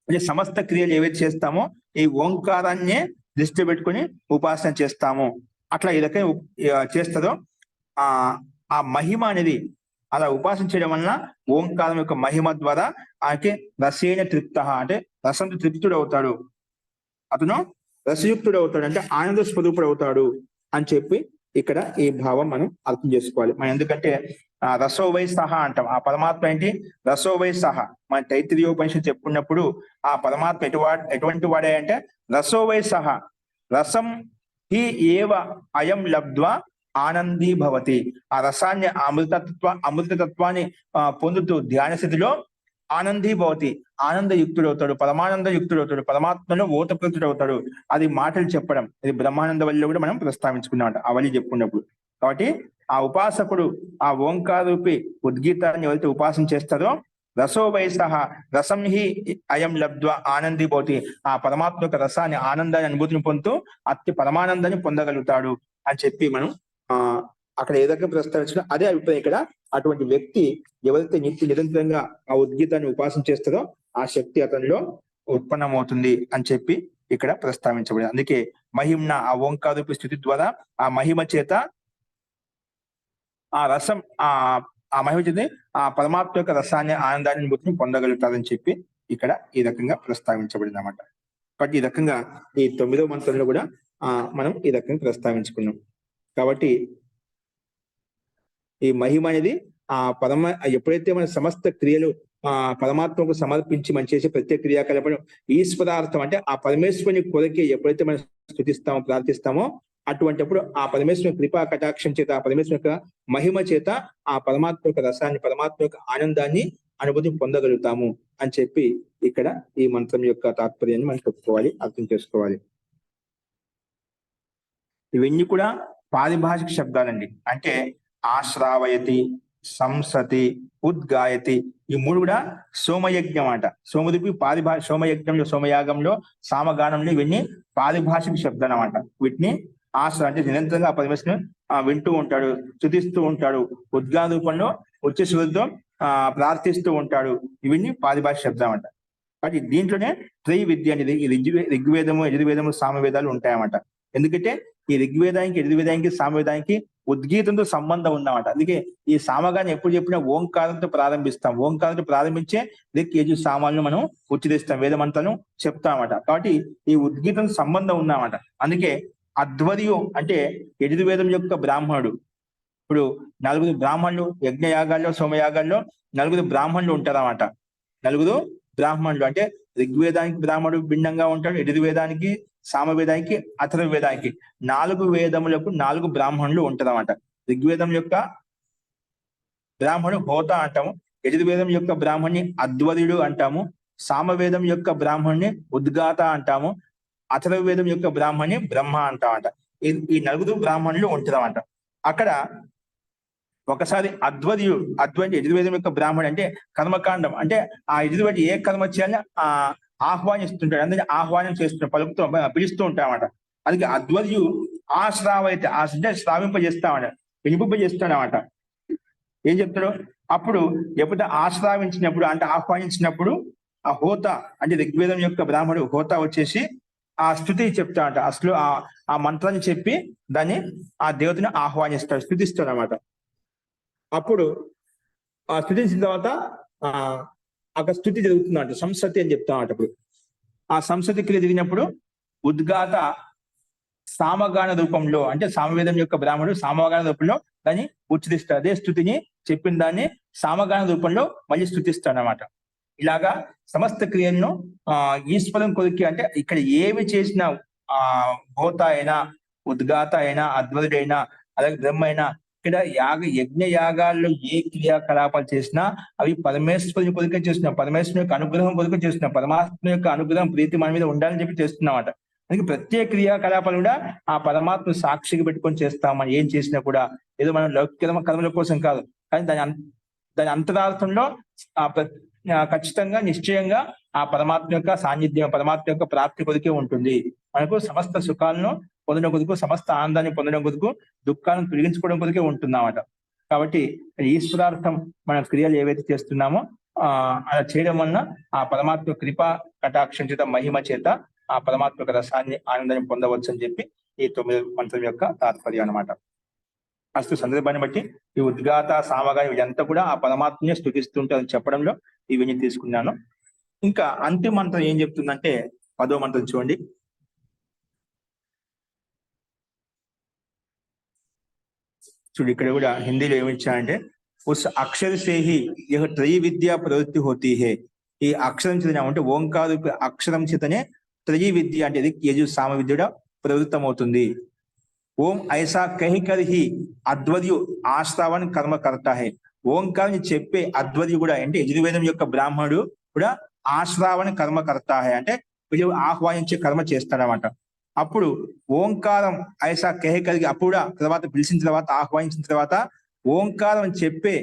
అంటే సమస్త క్రియలు ఏవైతే చేస్తామో ఈ ఓంకారాన్నే దృష్టి పెట్టుకుని ఉపాసన చేస్తాము. అట్లా ఈ రకంగా చేస్తుందో ఆ మహిమ అనేది అలా ఉపాసన చేయడం వలన ఓంకారం యొక్క మహిమ ద్వారా ఆయనకి రసేన తృప్త అంటే రసంతో తృప్తుడు అవుతాడు, అతను రసయుక్తుడు అవుతాడు, అంటే ఆనంద స్వరూపుడు అవుతాడు అని చెప్పి ఇక్కడ ఈ భావం మనం అర్థం చేసుకోవాలి. మనం ఎందుకంటే రసోవై సహ అంటాం. ఆ పరమాత్మ ఏంటి? రసోవై సహ. మన తైత్తిరీయోపనిషత్తు చెప్పుకున్నప్పుడు ఆ పరమాత్మ ఎటువంటి వాడే అంటే రసోవై సహ, రసం హి ఏవ అయం లబ్ధ్వా ఆనందీ భవతి. ఆ రసాన్ని, అమృతతత్వాన్ని పొందుతూ ధ్యాన స్థితిలో ఆనందీ భవతి, ఆనందయుక్తుడవుతాడు, పరమానందయుక్తుడవుతాడు, పరమాత్మలో ఓతప్రోతుడవుతాడు. అది మాటలు చెప్పడం, ఇది బ్రహ్మానంద వల్లిలో కూడా మనం ప్రస్తావించుకున్నాం అవలి చెప్పుకున్నప్పుడు. కాబట్టి ఆ ఉపాసకుడు ఆ ఓంకార రూపి ఉద్గీతాన్ని ఎవరైతే ఉపాసన చేస్తారో రసో వయసహ రసం హి అయం లబ్ధ్వా ఆనందీ భవతి, ఆ పరమాత్మ యొక్క రసాన్ని, ఆనందాన్ని, అనుభూతిని పొందుతూ అతి పరమానందాన్ని పొందగలుగుతాడు అని చెప్పి మనం అక్కడ ఏదైనా ప్రస్తావించిన అదే అభిప్రాయం ఇక్కడ. అటువంటి వ్యక్తి ఎవరైతే నిరంతరంగా ఆ ఉద్గీతాన్ని ఉపాసన చేస్తారో ఆ శక్తి అతనిలో ఉత్పన్నమవుతుంది అని చెప్పి ఇక్కడ ప్రస్తావించబడింది. అందుకే మహిమ్న ఆ ఓంకారూపి స్థితి ద్వారా ఆ మహిమ చేత ఆ రసం ఆ మహిమ చేత ఆ పరమాత్మ యొక్క రసాన్ని, ఆనందాన్ని, అనుభూతిని పొందగలుగుతారని చెప్పి ఇక్కడ ఈ రకంగా ప్రస్తావించబడింది అన్నమాట. కాబట్టి ఈ రకంగా ఈ 9వ మంత్రంలో కూడా మనం ఈ రకంగా ప్రస్తావించుకున్నాం. కాబట్టి ఈ మహిమ అనేది ఆ ఎప్పుడైతే మన సమస్త క్రియలు పరమాత్మకు సమర్పించి మనం చేసే ప్రత్యేక క్రియాకలాపం ఈశ్వరార్థం అంటే ఆ పరమేశ్వరుని కొరకే ఎప్పుడైతే మనం స్థుతిస్తామో ప్రార్థిస్తామో అటువంటిప్పుడు ఆ పరమేశ్వరుని కృపా కటాక్షం చేత ఆ పరమేశ్వరు యొక్క మహిమ చేత ఆ పరమాత్మ యొక్క రసాన్ని పరమాత్మ యొక్క ఆనందాన్ని అనుభూతి పొందగలుగుతాము అని చెప్పి ఇక్కడ ఈ మంత్రం యొక్క తాత్పర్యాన్ని మనం చెప్పుకోవాలి, అర్థం చేసుకోవాలి. ఇవన్నీ కూడా పారిభాషిక శబ్దాలండి. అంటే ఆశ్రావయతి, సంసతి, ఉద్గాయతి ఈ మూడు కూడా సోమయజ్ఞం అంట. సోమరూపి సోమయజ్ఞంలో, సోమయాగంలో, సామగానంలో ఇవన్నీ పారిభాషిక శబ్దాలు అన్నమాట. వీటిని అంటే నిరంతరంగా పరమేశ్వరుని వింటూ ఉంటాడు, స్తుతిస్తూ ఉంటాడు, ఉద్గాన రూపంలో వచ్చే శుద్ధితో ప్రార్థిస్తూ ఉంటాడు. ఇవన్నీ పారిభాషిక శబ్దం అంట. కాబట్టి దీంట్లోనే త్రయ విద్య అనేది ఈ ఋగ్వేదము, యజుర్వేదము, సామవేదాలు ఉంటాయన్నమాట. ఎందుకంటే ఈ ఋగ్వేదానికి, యజుర్వేదానికి, సామవేదానికి ఉద్గీతంతో సంబంధం ఉందన్నమాట. అందుకే ఈ సామగాన్ని ఎప్పుడు చెప్పినా ఓంకారంతో ప్రారంభిస్తాం. ఓంకారంతో ప్రారంభించే యజు సామాలను మనం ఉచ్చరిస్తాం, వేదమంతాలను చెప్తామన్నమాట. కాబట్టి ఈ ఉద్గీతంతో సంబంధం ఉందన్నమాట. అందుకే అధ్వర్యు అంటే యజుర్వేదం యొక్క బ్రాహ్మణుడు. ఇప్పుడు 4 బ్రాహ్మణులు యజ్ఞయాగాల్లో, సోమయాగాల్లో 4 బ్రాహ్మణులు ఉంటారన్నమాట. 4 బ్రాహ్మణులు అంటే ఋగ్వేదానికి బ్రాహ్మణుడు భిన్నంగా ఉంటాడు, యజుర్వేదానికి, సామవేదానికి, అథర్వవేదానికి 4 వేదములకు 4 బ్రాహ్మణులు ఉంటారన్నమాట. ఋగ్వేదం యొక్క బ్రాహ్మణుడు హోత అంటాము, యజుర్వేదం యొక్క బ్రాహ్మణ్ణి అధ్వర్యుడు అంటాము, సామవేదం యొక్క బ్రాహ్మణ్ణి ఉద్గాత అంటాము, అథర్వవేదం యొక్క బ్రాహ్మణ్ణి బ్రహ్మ అంటామంట. ఈ 4 బ్రాహ్మణులు ఉంటారన్నమాట. అక్కడ ఒకసారి అధ్వర్యు యజుర్వేదం యొక్క బ్రాహ్మణుడు అంటే కర్మకాండం అంటే ఆ యజుర్వేది ఏ కర్మ చేయాలని ఆహ్వానిస్తుంటాడు, అందరినీ ఆహ్వానం చేస్తుంటాడు, పలుకుతూ పిలుస్తూ ఉంటామట. అందుకే అధ్వర్యు ఆశ్రావైతే అంటే శ్రావింపజేస్తామట, వినిపింపజేస్తాడనమాట. ఏం చెప్తాడు? అప్పుడు ఎప్పుడైతే ఆశ్రావించినప్పుడు అంటే ఆహ్వానించినప్పుడు ఆ హోత అంటే ఋగ్వేదం యొక్క బ్రాహ్మణుడు హోత వచ్చేసి ఆ స్థుతి చెప్తాడట. అసలు ఆ మంత్రాన్ని చెప్పి దాన్ని ఆ దేవతని ఆహ్వానిస్తాడు, స్థుతిస్తాడు అనమాట. అప్పుడు ఆ స్థుతించిన తర్వాత అక్కడ స్థుతి జరుగుతుందంట, సంసతి అని చెప్తామంట. అప్పుడు ఆ సంసతి క్రియ జరిగినప్పుడు ఉద్గాత సామగాన రూపంలో అంటే సామవేదం యొక్క బ్రాహ్మణుడు సామగాన రూపంలో దాన్ని ఉచ్చరిస్తాడు. అదే స్థుతిని చెప్పిన దాన్ని సామగాన రూపంలో మళ్ళీ స్థుతిస్తాడు అనమాట. ఇలాగా సమస్త క్రియలను ఈశ్వరం కొరికి అంటే ఇక్కడ ఏమి చేసినా భూత అయినా, ఉద్గాత అయినా, అధ్వర్యుడైనా, అలాగే బ్రహ్మ అయినా, ఇక్కడ యజ్ఞ యాగాల్లో ఏ క్రియాకలాపాలు చేసినా అవి పరమేశ్వరుని కొరికే చేస్తున్నాం, పరమేశ్వరుని యొక్క అనుగ్రహం కొరికే చేస్తున్నాం, పరమాత్మ యొక్క అనుగ్రహం ప్రీతి మన మీద ఉండాలని చెప్పి చేస్తున్నామట. అందుకే ప్రత్యేక క్రియాకలాపాలు కూడా ఆ పరమాత్మ సాక్షిగా పెట్టుకొని చేస్తాం. మనం ఏం చేసినా కూడా ఏదో మనం లౌకిక కర్మల కోసం కాదు, కానీ దాని అంతరార్థంలో ఖచ్చితంగా నిశ్చయంగా ఆ పరమాత్మ యొక్క సాన్నిధ్యం, పరమాత్మ యొక్క ప్రాప్తి కొరికే ఉంటుంది. మనకు సమస్త సుఖాలను పొందడం కొరకు, సమస్త ఆనందాన్ని పొందడం కొరకు, దుఃఖాలను తొలగించుకోవడం కొరకే ఉంటున్నామట. కాబట్టి ఈశ్వరార్థం మన క్రియలు ఏవైతే చేస్తున్నామో అలా చేయడం వలన ఆ పరమాత్మ కృప కటాక్షం చేత, మహిమ చేత ఆ పరమాత్మ యొక్క రసాన్ని, ఆనందాన్ని పొందవచ్చు అని చెప్పి ఈ 9వ మంత్రం యొక్క తాత్పర్యం అనమాట. అస్తు సందర్భాన్ని బట్టి ఈ ఉద్గాత, సామగా ఇదంతా కూడా ఆ పరమాత్మనే స్తుతిస్తుంటారని చెప్పడంలో ఇవన్నీ తీసుకున్నాను. ఇంకా అంతిమ మంత్రం ఏం చెప్తుందంటే 10వ మంత్రం చూడండి. చూడు ఇక్కడ కూడా హిందీలో ఏమిచ్చారంటే ఉస్ అక్షర సేహి యహ త్రయ విద్యా ప్రవృత్తి హోతీ హే. ఈ అక్షరం చేతనే అంటే ఓంకార అక్షరం చేతనే త్రయ విద్య అంటే ఇది యజు సామ విద్య ప్రవృత్తం అవుతుంది. ఓం ఐసా కహికర్ హి అధ్వర్యు ఆశ్రావన్ కర్మ కర్త హే. ఓంకారాన్ని చెప్పే అధ్వర్యు కూడా అంటే యజుర్వేదం యొక్క బ్రాహ్మణుడు కూడా ఆశ్రావణ కర్మ కర్త హే అంటే వీళ్ళు ఆహ్వానించే కర్మ చేస్తాడనమాట. అప్పుడు ఓంకారం ఐసా కహికరిగి అప్పుడు తర్వాత పిలిచిన తర్వాత, ఆహ్వానించిన తర్వాత ఓంకారం చెప్పే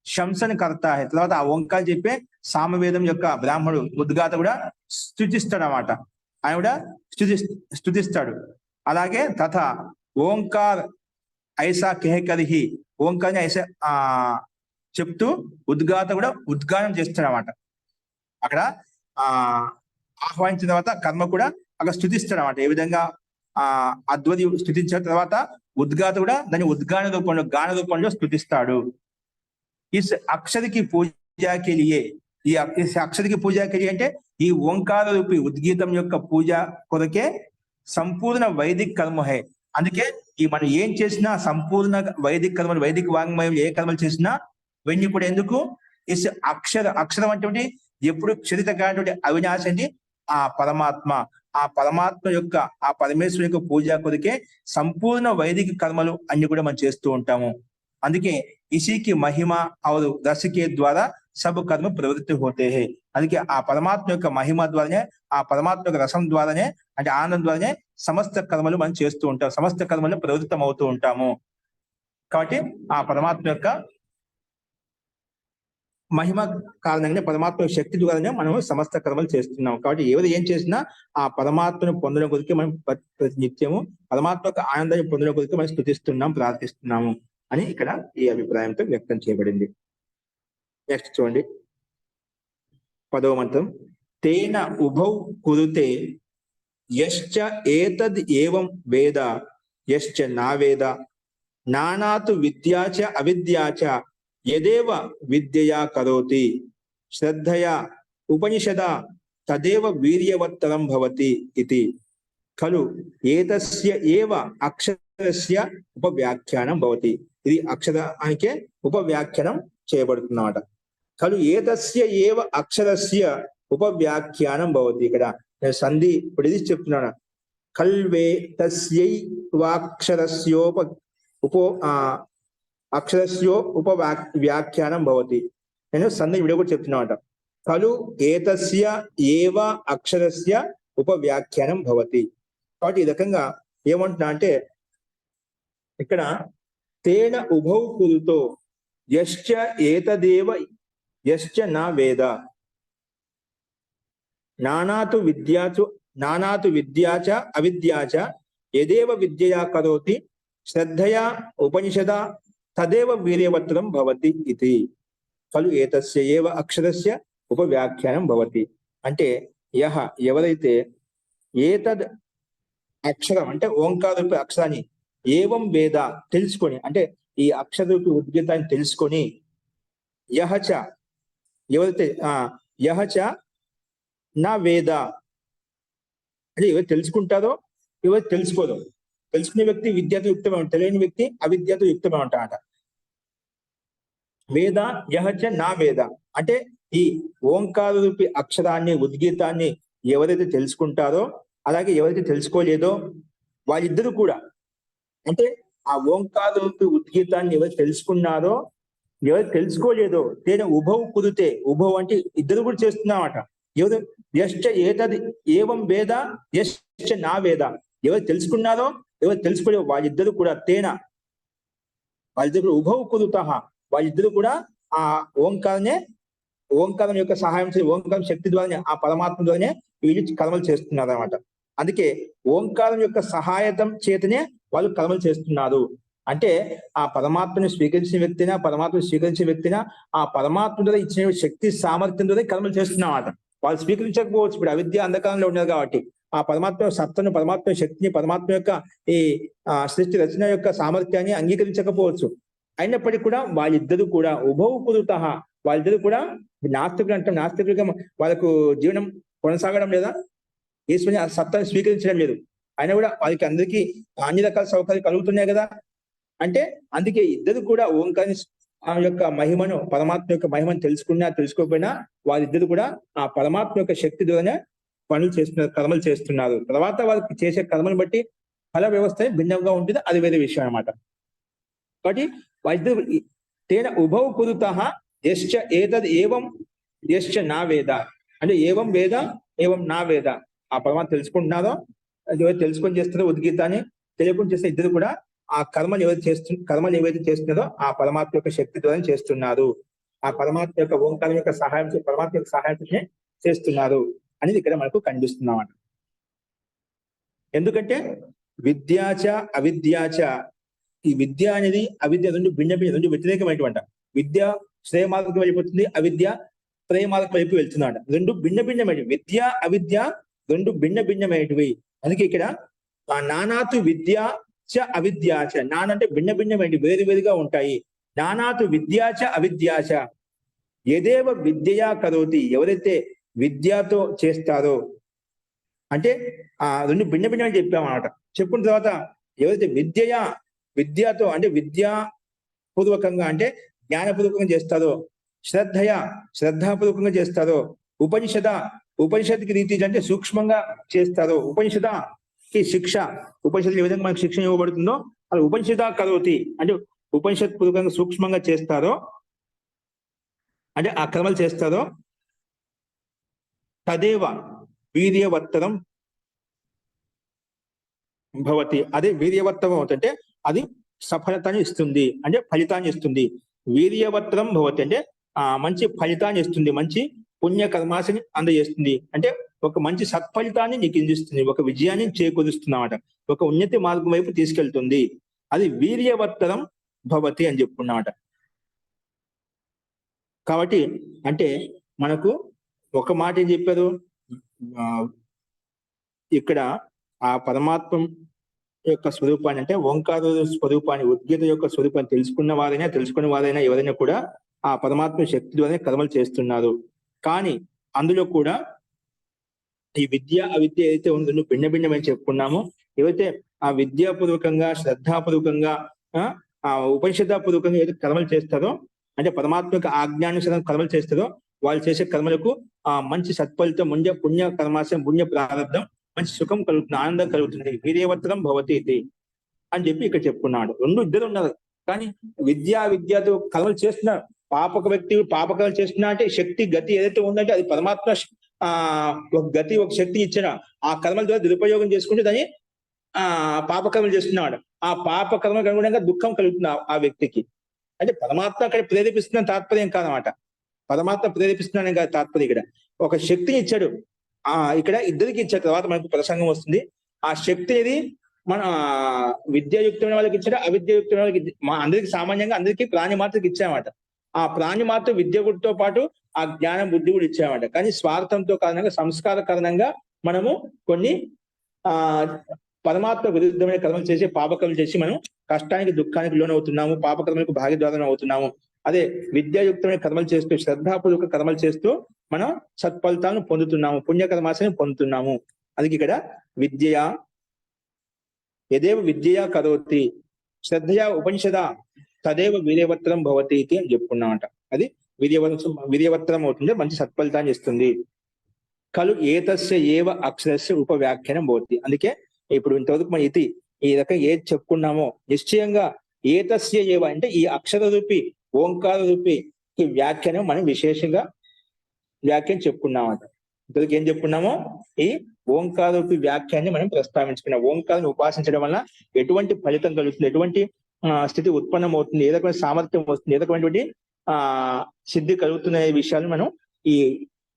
శంసని కర్త హే. తర్వాత ఆ ఓంకారం చెప్పే సామవేదం యొక్క బ్రాహ్మణుడు ఉద్గాత కూడా స్తుతిస్తాడు అనమాట. ఆయన కూడా స్తుతిస్తాడు. అలాగే తథా ఓంకార్ ఐసా కెహకరిహి ఓంకార్ని ఐసా చెప్తూ ఉద్గాత కూడా ఉద్గానం చేస్తాడు అనమాట. అక్కడ ఆహ్వానించిన తర్వాత కర్మ కూడా అక్కడ స్థుతిస్తాడు అనమాట. ఏ విధంగా అద్వతి స్థుతించిన తర్వాత ఉద్గాత కూడా దాన్ని ఉద్గాన రూపంలో, గాన రూపంలో స్థుతిస్తాడు. ఇస్ అక్షరికి పూజకి లియే, ఈ అక్షరికి పూజకి లియే అంటే ఈ ఓంకార రూపి ఉద్గీతం యొక్క పూజ కొరకే సంపూర్ణ వైదిక కర్మ హే. అందుకే ఈ మనం ఏం చేసినా సంపూర్ణ వైదిక కర్మలు, వైదిక వాంగ్మయం ఏ కర్మలు చేసినా ఇవన్నీ కూడా ఎందుకు ఇస్ అక్షరం అంటే ఎప్పుడు క్షరిత కానటువంటి అవినాశి అంటే ఆ పరమాత్మ, ఆ పరమాత్మ యొక్క ఆ పరమేశ్వరు యొక్క పూజ కొరికే సంపూర్ణ వైదిక కర్మలు అన్ని కూడా మనం చేస్తూ ఉంటాము. అందుకే ఇసికి మహిమ और रस के द्वारा सब कर्म प्रवृत्त होते हैं. అందుకే ఆ పరమాత్మ యొక్క మహిమ ద్వారానే, ఆ పరమాత్మ యొక్క రసం ద్వారానే అంటే ఆనందం ద్వారానే సమస్త కర్మలు మనం చేస్తూ ఉంటాం, సమస్త కర్మలు ప్రవృత్తం అవుతూ ఉంటాము. కాబట్టి ఆ పరమాత్మ యొక్క మహిమ కారణంగా, పరమాత్మ శక్తి ద్వారానే మనం సమస్త కర్మలు చేస్తున్నాం. కాబట్టి ఎవరు ఏం చేసినా ఆ పరమాత్మను పొందడం కొరికి మనం ప్రతి నిత్యము పరమాత్మ యొక్క ఆనందాన్ని పొందడం కొరికి మనం స్తుతిస్తున్నాం, ప్రార్థిస్తున్నాము అని ఇక్కడ ఈ అభిప్రాయంతో వ్యక్తం చేయబడింది. నెక్స్ట్ చూడండి 10వ మంత్రం. తేన ఉభౌ కురుతే యశ్చ ఏతద్ ఏవం వేద యశ్చ నా వేద నానాతు విద్యాచ అవిద్యాచ యదేవ విద్యయా కరోతి శ్రద్ధయా ఉపనిషద తదేవ వీర్యవత్తరం భవతి ఇతి ఖలు ఏతస్య ఏవ అక్షరస్య ఉపవ్యాఖ్యానం భవతి. ఇది అక్షరానికే ఉపవ్యాఖ్యానం చేయబడుతున్నమాట. ఖలు ఏతస్య ఏవ అక్షరస్య ఉపవ్యాఖ్యానం భవతి. ఇక్కడ నేను సంధి ఇప్పుడు ఇది చెప్తున్నాను. కల్వే తస్యై వాక్షరస్యోప ఉపో అక్షరస్యో ఉపవ్యాఖ్యానం భవతి. నేను సంధి వీడియో కూడా చెప్తున్నమాట. ఖలు ఏతస్య ఏవ అక్షరస్య ఉపవ్యాఖ్యానం భవతి. కాబట్టి ఈ రకంగా ఏమంటున్నా అంటే ఇక్కడ తేన ఉభౌ కురుతో యశ్చ ఏతదేవ యశ్చ నా వేద నానాతు విద్యాచ అవిద్యాచ యదేవ విద్యయా కరోతి శ్రద్ధయా ఉపనిషద తదేవ వీర్యవత్తరం భవతి ఇది. ఖలు ఏతస్య ఏవ అక్షరస్య ఉపవ్యాఖ్యానం భవతి. అంటే ఎవరైతే ఏతద్ అక్షరం అంటే ఓంకార రూప అక్షరాన్ని ఏవం వేద తెలుసుకొని, అంటే ఈ అక్షర రూప ఉద్గీతాన్ని తెలుసుకొని యహచ ఎవరైతే యహచ నా వేద అంటే ఎవరు తెలుసుకుంటారో ఎవరు తెలుసుకోదో, తెలుసుకునే వ్యక్తి విద్యతో యుక్తమే ఉంటాడు, తెలియని వ్యక్తి అవిద్యతో యుక్తమే ఉంటాడట. వేద యహచ నా వేద అంటే ఈ ఓంకార రూపి అక్షరాన్ని ఉద్గీతాన్ని ఎవరైతే తెలుసుకుంటారో, అలాగే ఎవరైతే తెలుసుకోలేదో వాళ్ళిద్దరూ కూడా, అంటే ఆ ఓంకార రూపి ఉద్గీతాన్ని ఎవరు తెలుసుకున్నారో ఎవరు తెలుసుకోలేదో తేన ఉభౌ కుదితే, ఉభౌ అంటే ఇద్దరు కూడా చేస్తున్నామట. ఎవరు యశ్చ ఏతది ఏవం వేద యశ్చ నా వేద, ఎవరు తెలుసుకున్నారో ఎవరు తెలుసుకోలేదో వాళ్ళిద్దరు కూడా తేన వాళ్ళిద్దరు ఉభౌ కురుత, వాళ్ళిద్దరు కూడా ఆ ఓంకారం యొక్క సహాయం ఓంకారం శక్తి ద్వారానే ఆ పరమాత్మ ద్వారానే వీళ్ళు కర్మలు చేస్తున్నారు అనమాట. అందుకే ఓంకారం యొక్క సహాయతం చేతనే వాళ్ళు కర్మలు చేస్తున్నారు. అంటే ఆ పరమాత్మను స్వీకరించిన వ్యక్తినా, పరమాత్మను స్వీకరించిన వ్యక్తినా ఆ పరమాత్మ ద్వారా ఇచ్చిన శక్తి సామర్థ్యం ద్వారా కర్మలు చేస్తున్నమాట. వాళ్ళు స్వీకరించకపోవచ్చు, ఇప్పుడు అవిద్య అంధకారంలో ఉన్నారు కాబట్టి ఆ పరమాత్మ సత్తను, పరమాత్మ శక్తిని, పరమాత్మ యొక్క ఈ సృష్టి రచన యొక్క సామర్థ్యాన్ని అంగీకరించకపోవచ్చు. అయినప్పటికీ కూడా వాళ్ళిద్దరూ కూడా ఉభౌ కురుత, వాళ్ళిద్దరూ కూడా నాస్తికులు అంటాం, నాస్తికులుగా వాళ్ళకు జీవనం కొనసాగడం లేదా, ఈశ్వరుని సత్తాన్ని స్వీకరించడం లేదు. అయినా కూడా వాళ్ళకి అందరికీ అన్ని రకాల సౌకర్యాలు కలుగుతున్నాయి కదా. అంటే అందుకే ఇద్దరు కూడా ఓంకారి యొక్క మహిమను, పరమాత్మ యొక్క మహిమను తెలుసుకున్నా తెలుసుకోకపోయినా వాళ్ళిద్దరు కూడా ఆ పరమాత్మ యొక్క శక్తి ద్వారానే పనులు చేస్తున్నారు, కర్మలు చేస్తున్నారు. తర్వాత వాళ్ళకి చేసే కర్మను బట్టి ఫల వ్యవస్థ భిన్నంగా ఉంటుంది, అది వేరే విషయం అనమాట. కాబట్టి వాళ్ళిద్దరు తేన ఉభౌ కురుత యశ్చ ఏతద్ ఏవం యశ్చ నా వేద అంటే ఏవం వేద ఏవం నా వేద, ఆ పరమాత్మ తెలుసుకుంటున్నారో తెలుసుకొని చేస్తున్నారో ఉద్గీతాన్ని, తెలియకుండా చేస్తే ఇద్దరు కూడా ఆ కర్మలు ఏవైతే చేస్తున్నారో ఆ పరమాత్మ యొక్క శక్తి ద్వారా చేస్తున్నారు, ఆ పరమాత్మ యొక్క ఓంకారం యొక్క సహాయం, పరమాత్మ యొక్క సహాయంతోనే చేస్తున్నారు అనేది ఇక్కడ మనకు కనిపిస్తున్నమాట. ఎందుకంటే విద్యాచ అవిద్యాచ, ఈ విద్య అనేది అవిద్య రెండు రెండు వ్యతిరేకమైనటువంటి, విద్య శ్రేయ మార్గం వెళ్ళిపోతుంది, అవిద్య శ్రేయ మార్గం వైపు వెళ్తున్నాడు. రెండు భిన్నమైనవి, విద్య అవిద్య రెండు భిన్నమైనవి. అందుకే ఇక్కడ ఆ నానాతు విద్యాచ అవిద్యాచ, నానంటే భిన్నమైనవి, వేరుగా ఉంటాయి. నానాతు విద్యాచ అవిద్యాచ యదేవ విద్యయా కరోతి, ఎవరైతే విద్యతో చేస్తారో, అంటే ఆ రెండు భిన్నమని చెప్పామన్నమాట. చెప్పుకున్న తర్వాత ఎవరైతే విద్యతో అంటే విద్యాపూర్వకంగా అంటే జ్ఞానపూర్వకంగా చేస్తారో, శ్రద్ధాపూర్వకంగా చేస్తారో, ఉపనిషత్తుకి రీతి అంటే సూక్ష్మంగా చేస్తారో, ఉపనిషత్కి శిక్ష, ఉపనిషత్తులు ఏ విధంగా మనకు శిక్షణ ఇవ్వబడుతుందో అలా ఉపనిషద కరోతి అంటే ఉపనిషత్ పూర్వకంగా సూక్ష్మంగా చేస్తారో అంటే ఆ కర్మలు చేస్తారో, తదేవ వీర్యవత్తరం భవతి, అదే వీర్యవత్తరం అవుతుంటే అది సఫలతని ఇస్తుంది అంటే ఫలితాన్ని ఇస్తుంది. వీర్యవత్తరం భవతి అంటే మంచి ఫలితాన్ని ఇస్తుంది, మంచి పుణ్యకర్మాశని అందజేస్తుంది, అంటే ఒక మంచి సత్ఫలితాన్ని నీకు అందిస్తుంది, ఒక విజయాన్ని చేకూరుస్తున్నమాట, ఒక ఉన్నతి మార్గం వైపు తీసుకెళ్తుంది. అది వీర్యవత్తరం భవతి అని చెప్పుకున్నమాట. కాబట్టి అంటే మనకు ఒక మాట ఏం చెప్పారు, ఇక్కడ ఆ పరమాత్మ యొక్క స్వరూపాన్ని అంటే ఓంకార స్వరూపాన్ని, ఉద్గీత యొక్క స్వరూపాన్ని తెలుసుకున్న వారైనా ఎవరైనా కూడా ఆ పరమాత్మ శక్తి ద్వారానే కర్మలు చేస్తున్నారు. కానీ అందులో కూడా ఈ అవిద్య ఏదైతే ఉందో భిన్నమని చెప్పుకున్నామో, ఏవైతే ఆ విద్యాపూర్వకంగా శ్రద్ధాపూర్వకంగా ఉపనిషదాపూర్వకంగా ఏదైతే కర్మలు చేస్తారో అంటే పరమాత్మ యొక్క ఆజ్ఞానుసారం కర్మలు చేస్తారో వాళ్ళు చేసే కర్మలకు మంచి సత్ఫలితం, పుణ్య కర్మాశయం, పుణ్య ప్రారంభం, మంచి సుఖం కలుగుతుంది, ఆనందం కలుగుతుంది. వీర్యవత్తరం భవతి ఇది అని చెప్పి ఇక్కడ చెప్పుకున్నాడు. ఇద్దరు ఉన్నారు, కానీ విద్యతో కర్మలు చేస్తున్నారు. పాపక వ్యక్తి పాపకర్మలు చేస్తున్నా అంటే శక్తి గతి ఏదైతే ఉందంటే అది పరమాత్మ ఒక గతి, ఒక శక్తి ఇచ్చిన ఆ కర్మల ద్వారా దురుపయోగం చేసుకుంటే దాన్ని పాపకర్మలు చేస్తున్నాడు. ఆ పాపకర్మకు అనుగుణంగా దుఃఖం కలుగుతుంది ఆ వ్యక్తికి. అంటే పరమాత్మ అక్కడ ప్రేరేపిస్తున్న తాత్పర్యం కాదనమాట, పరమాత్మ ప్రేరేపిస్తున్నానే కాదు తాత్పర్యం. ఇక్కడ ఒక శక్తిని ఇచ్చాడు, ఇక్కడ ఇద్దరికి ఇచ్చిన తర్వాత మనకు ప్రసంగం వస్తుంది. ఆ శక్తి అనేది మన విద్యాయుక్తమైన వాళ్ళకి ఇచ్చాడు, అవిద్యాయుక్తమైన వాళ్ళకి, అందరికి సామాన్యంగా అందరికీ ప్రాణి మాత్రకి ఇచ్చామట. ఆ ప్రాణి మాత్రం విద్య గుడితో పాటు ఆ జ్ఞానం బుద్ధి కూడా ఇచ్చామట. కానీ స్వార్థంతో కారణంగా, సంస్కార కారణంగా మనము కొన్ని పరమాత్మ విరుద్ధమైన కర్మలు చేసి, పాపకర్మలు చేసి మనం కష్టానికి దుఃఖానికి లోనవుతున్నాము, పాపకర్మలకు భాగ్యద్వారం అవుతున్నాము. అదే విద్యాయుక్తమైన కర్మలు చేస్తూ, శ్రద్ధాపూర్వక కర్మలు చేస్తూ మనం సత్ఫలితాలను పొందుతున్నాము, పుణ్యకర్మాశని పొందుతున్నాము. అందుకే ఇక్కడ యదేవ విద్యయా కరోతి శ్రద్ధయా ఉపనిషద తదేవ వీర్యవత్తరం భవతి అని చెప్పుకున్నామంట. అది వీర్యవత్తరం అవుతుంది, మంచి సత్ఫలితాన్ని ఇస్తుంది. కలు ఏతస్య ఏవ అక్షరస్య ఉపవ్యాఖ్యానం భవతి. అందుకే ఇప్పుడు ఇంతవరకు మనం ఈ రకం ఏది చెప్పుకున్నామో నిశ్చయంగా ఏతస్య ఏవ అంటే ఈ అక్షర రూపి, ఓంకార రూపి ఈ వ్యాఖ్యానం మనం విశేషంగా వ్యాఖ్యానం చెప్పుకున్నామంట. ఇంతవరకు ఏం చెప్పుకున్నామో ఈ ఓంకార రూపి వ్యాఖ్యాన్ని మనం ప్రస్తావించుకున్నాం. ఓంకారాన్ని ఉపాసించడం వల్ల ఎటువంటి ఫలితం కలుగుతుంది, ఎటువంటి స్థితి ఉత్పన్నం అవుతుంది, ఏ రకమైన సామర్థ్యం వస్తుంది, ఏ రకమైనటువంటి సిద్ధి కలుగుతున్న విషయాలు మనం ఈ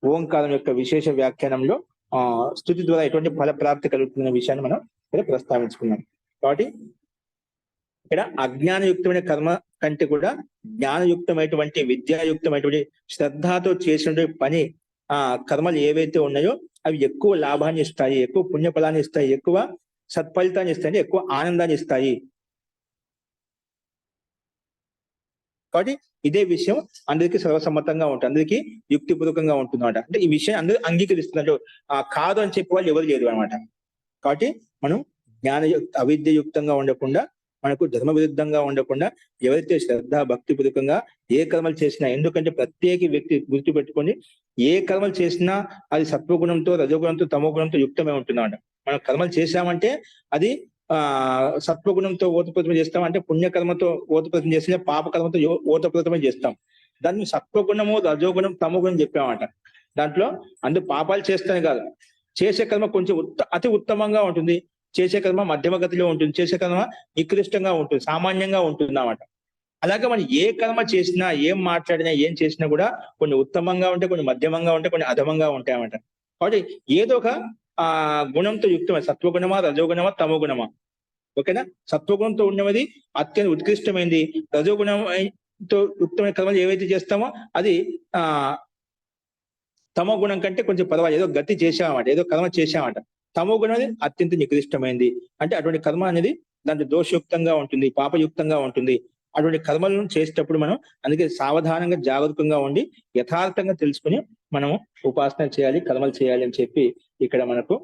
ఓంకారం యొక్క విశేష వ్యాఖ్యానంలో స్థుతి ద్వారా ఎటువంటి ఫల ప్రాప్తి కలుగుతున్న విషయాన్ని మనం ఇక్కడ ప్రస్తావించుకున్నాం. కాబట్టి ఇక్కడ అజ్ఞానయుక్తమైన కర్మ కంటే కూడా జ్ఞానయుక్తమైనటువంటి, విద్యాయుక్తమైనటువంటి, శ్రద్ధతో చేసిన పని కర్మలు ఏవైతే ఉన్నాయో అవి ఎక్కువ లాభాన్ని ఇస్తాయి, ఎక్కువ పుణ్యఫలాన్ని ఇస్తాయి, ఎక్కువ సత్ఫలితాన్ని ఇస్తాయి, ఎక్కువ ఆనందాన్ని ఇస్తాయి. కాబట్టి ఇదే విషయం అందరికీ సర్వసమ్మతంగా ఉంటుంది, అందరికీ యుక్తిపూర్వకంగా ఉంటుంది అనమాట. అంటే ఈ విషయం అందరూ అంగీకరిస్తున్నారు, కాదు అని చెప్పే వాళ్ళు ఎవరు లేదు అనమాట. కాబట్టి మనం అవిద్యయుక్తంగా ఉండకుండా, మనకు ధర్మ విరుద్ధంగా ఉండకుండా, ఎవరైతే శ్రద్ధ భక్తిపూర్వకంగా ఏ కర్మలు చేసినా, ఎందుకంటే ప్రత్యేక వ్యక్తి గుర్తుపెట్టుకొని ఏ కర్మలు చేసినా అది సత్వగుణంతో, రజోగుణంతో, తమోగుణంతో యుక్తమే ఉంటుందన్నమాట. మనం కర్మలు చేశామంటే అది సత్వగుణంతో ఓతప్రోతమే చేస్తాం, అంటే పుణ్యకర్మతో ఓతప్రోతం చేస్తే పాపకర్మతో ఓతప్రోతమే చేస్తాం. దాన్ని సత్వగుణము, రజోగుణం, తమోగుణం చెప్పామట. దాంట్లో పాపాలు చేస్తానే కాదు, చేసే కర్మ కొంచెం అతి ఉత్తమంగా ఉంటుంది, చేసే కర్మ మధ్యమ గతిలో ఉంటుంది, చేసే కర్మ నికృష్టంగా ఉంటుంది, సామాన్యంగా ఉంటుంది అన్నమాట. అలాగే మనం ఏ కర్మ చేసినా, ఏం మాట్లాడినా, ఏం చేసినా కూడా కొన్ని ఉత్తమంగా ఉంటాయి, కొన్ని మధ్యమంగా ఉంటాయి, కొన్ని అధమంగా ఉంటాయన్నమాట. కాబట్టి ఏదో ఒక గుణంతో యుక్తమే, సత్వగుణమా, రజోగుణమా, తమోగుణమా, ఓకేనా. సత్వగుణంతో ఉన్నది అత్యంత ఉత్కృష్టమైంది, రజోగుణంతో యుక్తమైన కర్మలు ఏవైతే చేస్తామో అది తమో గుణం కంటే కొంచెం పర్వాలేదు, ఏదో గతి చేశామట, ఏదో కర్మ చేశామట. తమో గుణం అనేది అత్యంత నికృష్టమైంది, అంటే అటువంటి కర్మ అనేది దాంట్లో దోషయుక్తంగా ఉంటుంది, పాపయుక్తంగా ఉంటుంది. అటువంటి కర్మలను చేసేటప్పుడు మనం అందుకే సావధానంగా, జాగరూకంగా ఉండి యథార్థంగా తెలుసుకుని మనము ఉపాసన చేయాలి, కర్మలు చేయాలి అని చెప్పి ఇక్కడ మనకు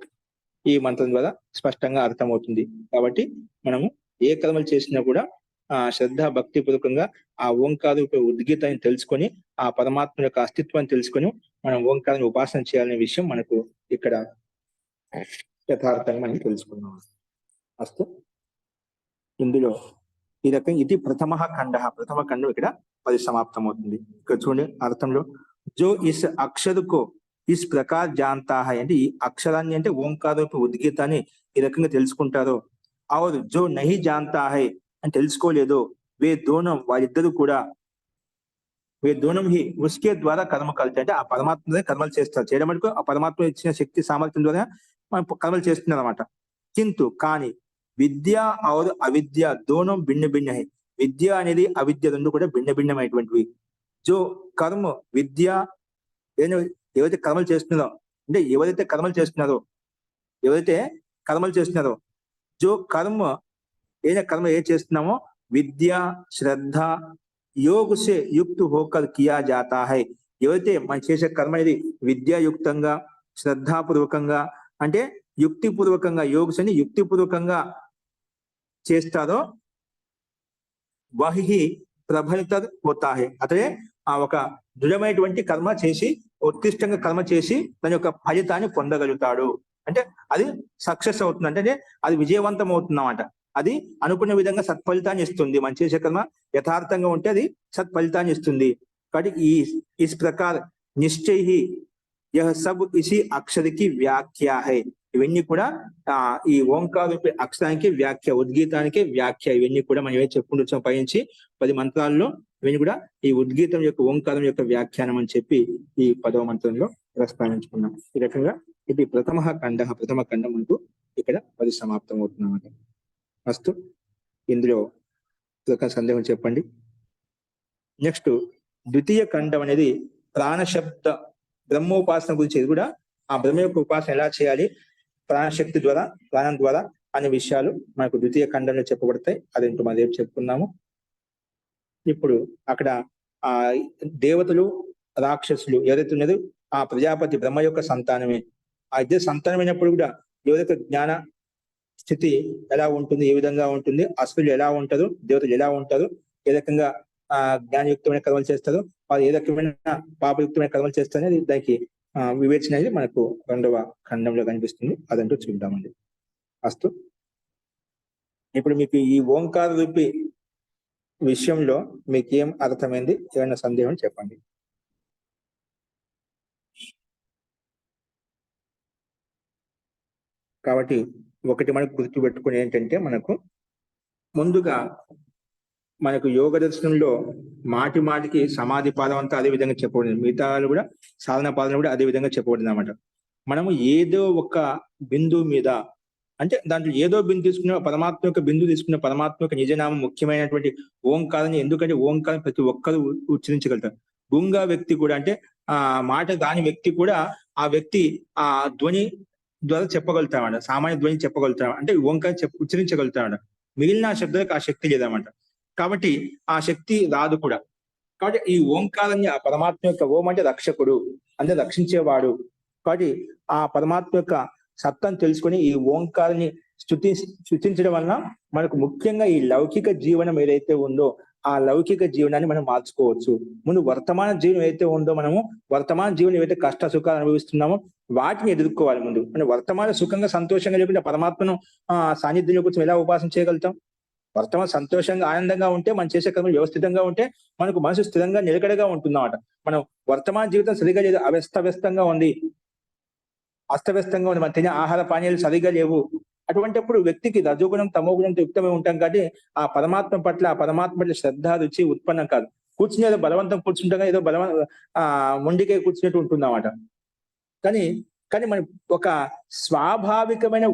ఈ మంత్రం ద్వారా స్పష్టంగా అర్థమవుతుంది. కాబట్టి మనము ఏ కర్మలు చేసినా కూడా శ్రద్ధ భక్తి పూర్వకంగా ఆ ఓంకార ఉద్గీతాన్ని తెలుసుకొని ఆ పరమాత్మ యొక్క అస్తిత్వాన్ని తెలుసుకొని మనం ఓంకారాన్ని ఉపాసన చేయాలనే విషయం మనకు ఇక్కడ యథార్థంగా మనం తెలుసుకున్నాం. అస్తు ఇందులో ఈ రకంగా ఇది ప్రథమ ఖండం ఇక్కడ పరిసమాప్తం అవుతుంది. ఇక్కడ చూడండి అర్థంలో జో ఇస్ అక్షరుకో ఇస్ ప్రకార్ జాంతా హై అంటే ఈ అక్షరాన్ని అంటే ఓంకార ఉద్గీతాన్ని ఈ రకంగా తెలుసుకుంటారో, ఆవరు జో నహి జాంతా హై అని తెలుసుకోలేదో, వే దోనం వాళ్ళిద్దరూ కూడా వే దోనం హి ఉస్కే ద్వారా కర్మ కలుతాయి అంటే ఆ పరమాత్మ కర్మలు చేస్తారు. చేయడం మటుకు ఆ పరమాత్మ ఇచ్చిన శక్తి సామర్థ్యం ద్వారా మనం కర్మలు చేస్తున్నారు అనమాట. కింటు కానీ విద్య ఔర్ అవిద్య దోనం భిన్న భిన్న హై, విద్య అనేది అవిద్య రెండు కూడా భిన్న భిన్నమైనటువంటివి. జో కర్మ విద్య ఎవరైతే కర్మలు చేస్తున్నారో అంటే ఎవరైతే కర్మలు చేస్తున్నారో జో కర్మ ఏదైనా కర్మ ఏ చేస్తున్నామో విద్య శ్రద్ధ యోగ సే యుక్త హోకర్ కియా జాతా హై, ఎవరైతే మనం చేసే కర్మ అనేది విద్యాయుక్తంగా శ్రద్ధాపూర్వకంగా అంటే యుక్తిపూర్వకంగా యోగని యుక్తిపూర్వకంగా చేస్తారో వహి ప్రభలిత హోతా హై, అతడే ఆ ఒక దృఢమైనటువంటి కర్మ చేసి ఉత్కృష్టంగా కర్మ చేసి దాని యొక్క ఫలితాన్ని పొందగలుగుతాడు. అంటే అది సక్సెస్ అవుతుంది, అంటే అది విజయవంతం అవుతుందన్నమాట. అది అనుకున్న విధంగా సత్ఫలితాన్ని ఇస్తుంది. మనం చేసే కర్మ యథార్థంగా ఉంటే అది సత్ఫలితాన్ని ఇస్తుంది. కాబట్టి ఇస్ ప్రకార్ నిశ్చయ యహ సబ్ ఇసి అక్షరికి వ్యాఖ్య హై, ఇవన్నీ కూడా ఈ ఓంకార అక్షరానికి వ్యాఖ్య, ఉద్గీతానికి వ్యాఖ్య. ఇవన్నీ కూడా మనం ఏమైతే చెప్పుకుంటూ వచ్చాం పైనుంచి 10 మంత్రాల్లో ఇవన్నీ కూడా ఈ ఉద్గీతం యొక్క ఓంకారం యొక్క వ్యాఖ్యానం అని చెప్పి ఈ 10వ మంత్రంలో ప్రస్తావించుకున్నాం. ఈ రకంగా ఇది ప్రథమ ఖండం అంటూ ఇక్కడ పరిసమాప్తం అవుతున్నమాట. అస్తు ఇందులో సందేహం చెప్పండి. నెక్స్ట్ ద్వితీయ ఖండం అనేది ప్రాణశబ్ద బ్రహ్మోపాసన గురించి. ఇది కూడా ఆ బ్రహ్మ యొక్క ఉపాసన ఎలా చేయాలి ప్రాణశక్తి ద్వారా ప్రాణం ద్వారా అనే విషయాలు మనకు ద్వితీయ ఖండంలో చెప్పబడతాయి. అదేంటో మనం రేపు చెప్పుకున్నాము. ఇప్పుడు అక్కడ ఆ దేవతలు రాక్షసులు ఎవరైతే ఉన్నదో ఆ ప్రజాపతి బ్రహ్మ యొక్క సంతానమే. ఆ ఇద్దరు సంతానమైనప్పుడు కూడా ఎవరి జ్ఞాన స్థితి ఎలా ఉంటుంది, ఏ విధంగా ఉంటుంది, అసురులు ఎలా ఉంటారు, దేవతలు ఎలా ఉంటారు, ఏ రకంగా జ్ఞానయుక్తమైన కర్మలు చేస్తారు, వారు ఏ రకమైన పాపయుక్తమైన కర్మలు చేస్తారు అనేది దానికి వివేచన అనేది మనకు 2వ ఖండంలో కనిపిస్తుంది. అదంటూ చూద్దామండి. అస్తు ఇప్పుడు మీకు ఈ ఓంకార రూపి విషయంలో మీకు ఏం అర్థమైంది, ఏమైనా సందేహం చెప్పండి. కాబట్టి ఒకటి మనకు గుర్తుపెట్టుకుని ఏంటంటే మనకు ముందుగా మనకు యోగ దర్శనంలో మాటి మాటికి సమాధి పాదం అంతా అదే విధంగా చెప్పబడింది, మిగతా కూడా సాధన పాదన కూడా అదే విధంగా చెప్పబడింది అన్నమాట. మనము ఏదో ఒక బిందువు మీద అంటే దాంట్లో ఏదో బిందు తీసుకున్న పరమాత్మ యొక్క బిందు తీసుకున్న పరమాత్మ యొక్క నిజనామం ముఖ్యమైనటువంటి ఓంకారాన్ని, ఎందుకంటే ఓంకారం ప్రతి ఒక్కరు ఉచ్చరించగలుగుతారు. గుంగ వ్యక్తి కూడా అంటే ఆ మాట దాని వ్యక్తి కూడా ఆ వ్యక్తి ఆ ధ్వని ద్వారా చెప్పగలుగుతామట, సామాన్య ధ్వని చెప్పగలుగుతాం అంటే ఓంకారం ఉచ్చరించగలుగుతామట. మిగిలిన శబ్దాలకు ఆ శక్తి లేదన్నమాట. కాబట్టి ఆ శక్తి రాదు కూడా. కాబట్టి ఈ ఓంకారాన్ని ఆ పరమాత్మ యొక్క ఓం అంటే రక్షకుడు అంటే రక్షించేవాడు. కాబట్టి ఆ పరమాత్మ యొక్క సత్తాన్ని తెలుసుకొని ఈ ఓంకారాన్ని స్తుతించడం వలన మనకు ముఖ్యంగా ఈ లౌకిక జీవనం ఏదైతే ఉందో ఆ లౌకిక జీవనాన్ని మనం మార్చుకోవచ్చు. ముందు వర్తమాన జీవనం ఏదైతే ఉందో మనము వర్తమాన జీవనం ఏవైతే కష్ట సుఖాలు అనుభవిస్తున్నామో వాటిని ఎదుర్కోవాలి. ముందు మన వర్తమాన సుఖంగా సంతోషంగా లేకుండా పరమాత్మను సాన్నిధ్యంలో కూర్చొని ఎలా ఉపాసన చేయగలుగుతాం? వర్తమాన సంతోషంగా ఆనందంగా ఉంటే మనం చేసే కర్మలు వ్యవస్థితంగా ఉంటే మనకు మనసు స్థిరంగా నిలకడగా ఉంటుందన్నమాట. మనం వర్తమాన జీవితం సరిగా లేదు, అస్తవ్యస్తంగా ఉంది, మనం తినే ఆహార పానీయాలు సరిగా లేవు. అటువంటిప్పుడు వ్యక్తికి రజోగుణం తమోగుణంతో యుక్తమై ఉంటాం కాబట్టి ఆ పరమాత్మ పట్ల శ్రద్ధ రుచి ఉత్పన్నం కాదు. కూర్చుని ఏదో బలవంతం కూర్చుంటాగా ఏదో మొండికే కూర్చున్నట్టు ఉంటుందన్నమాట. కానీ మన ఒక స్వాభావికమైన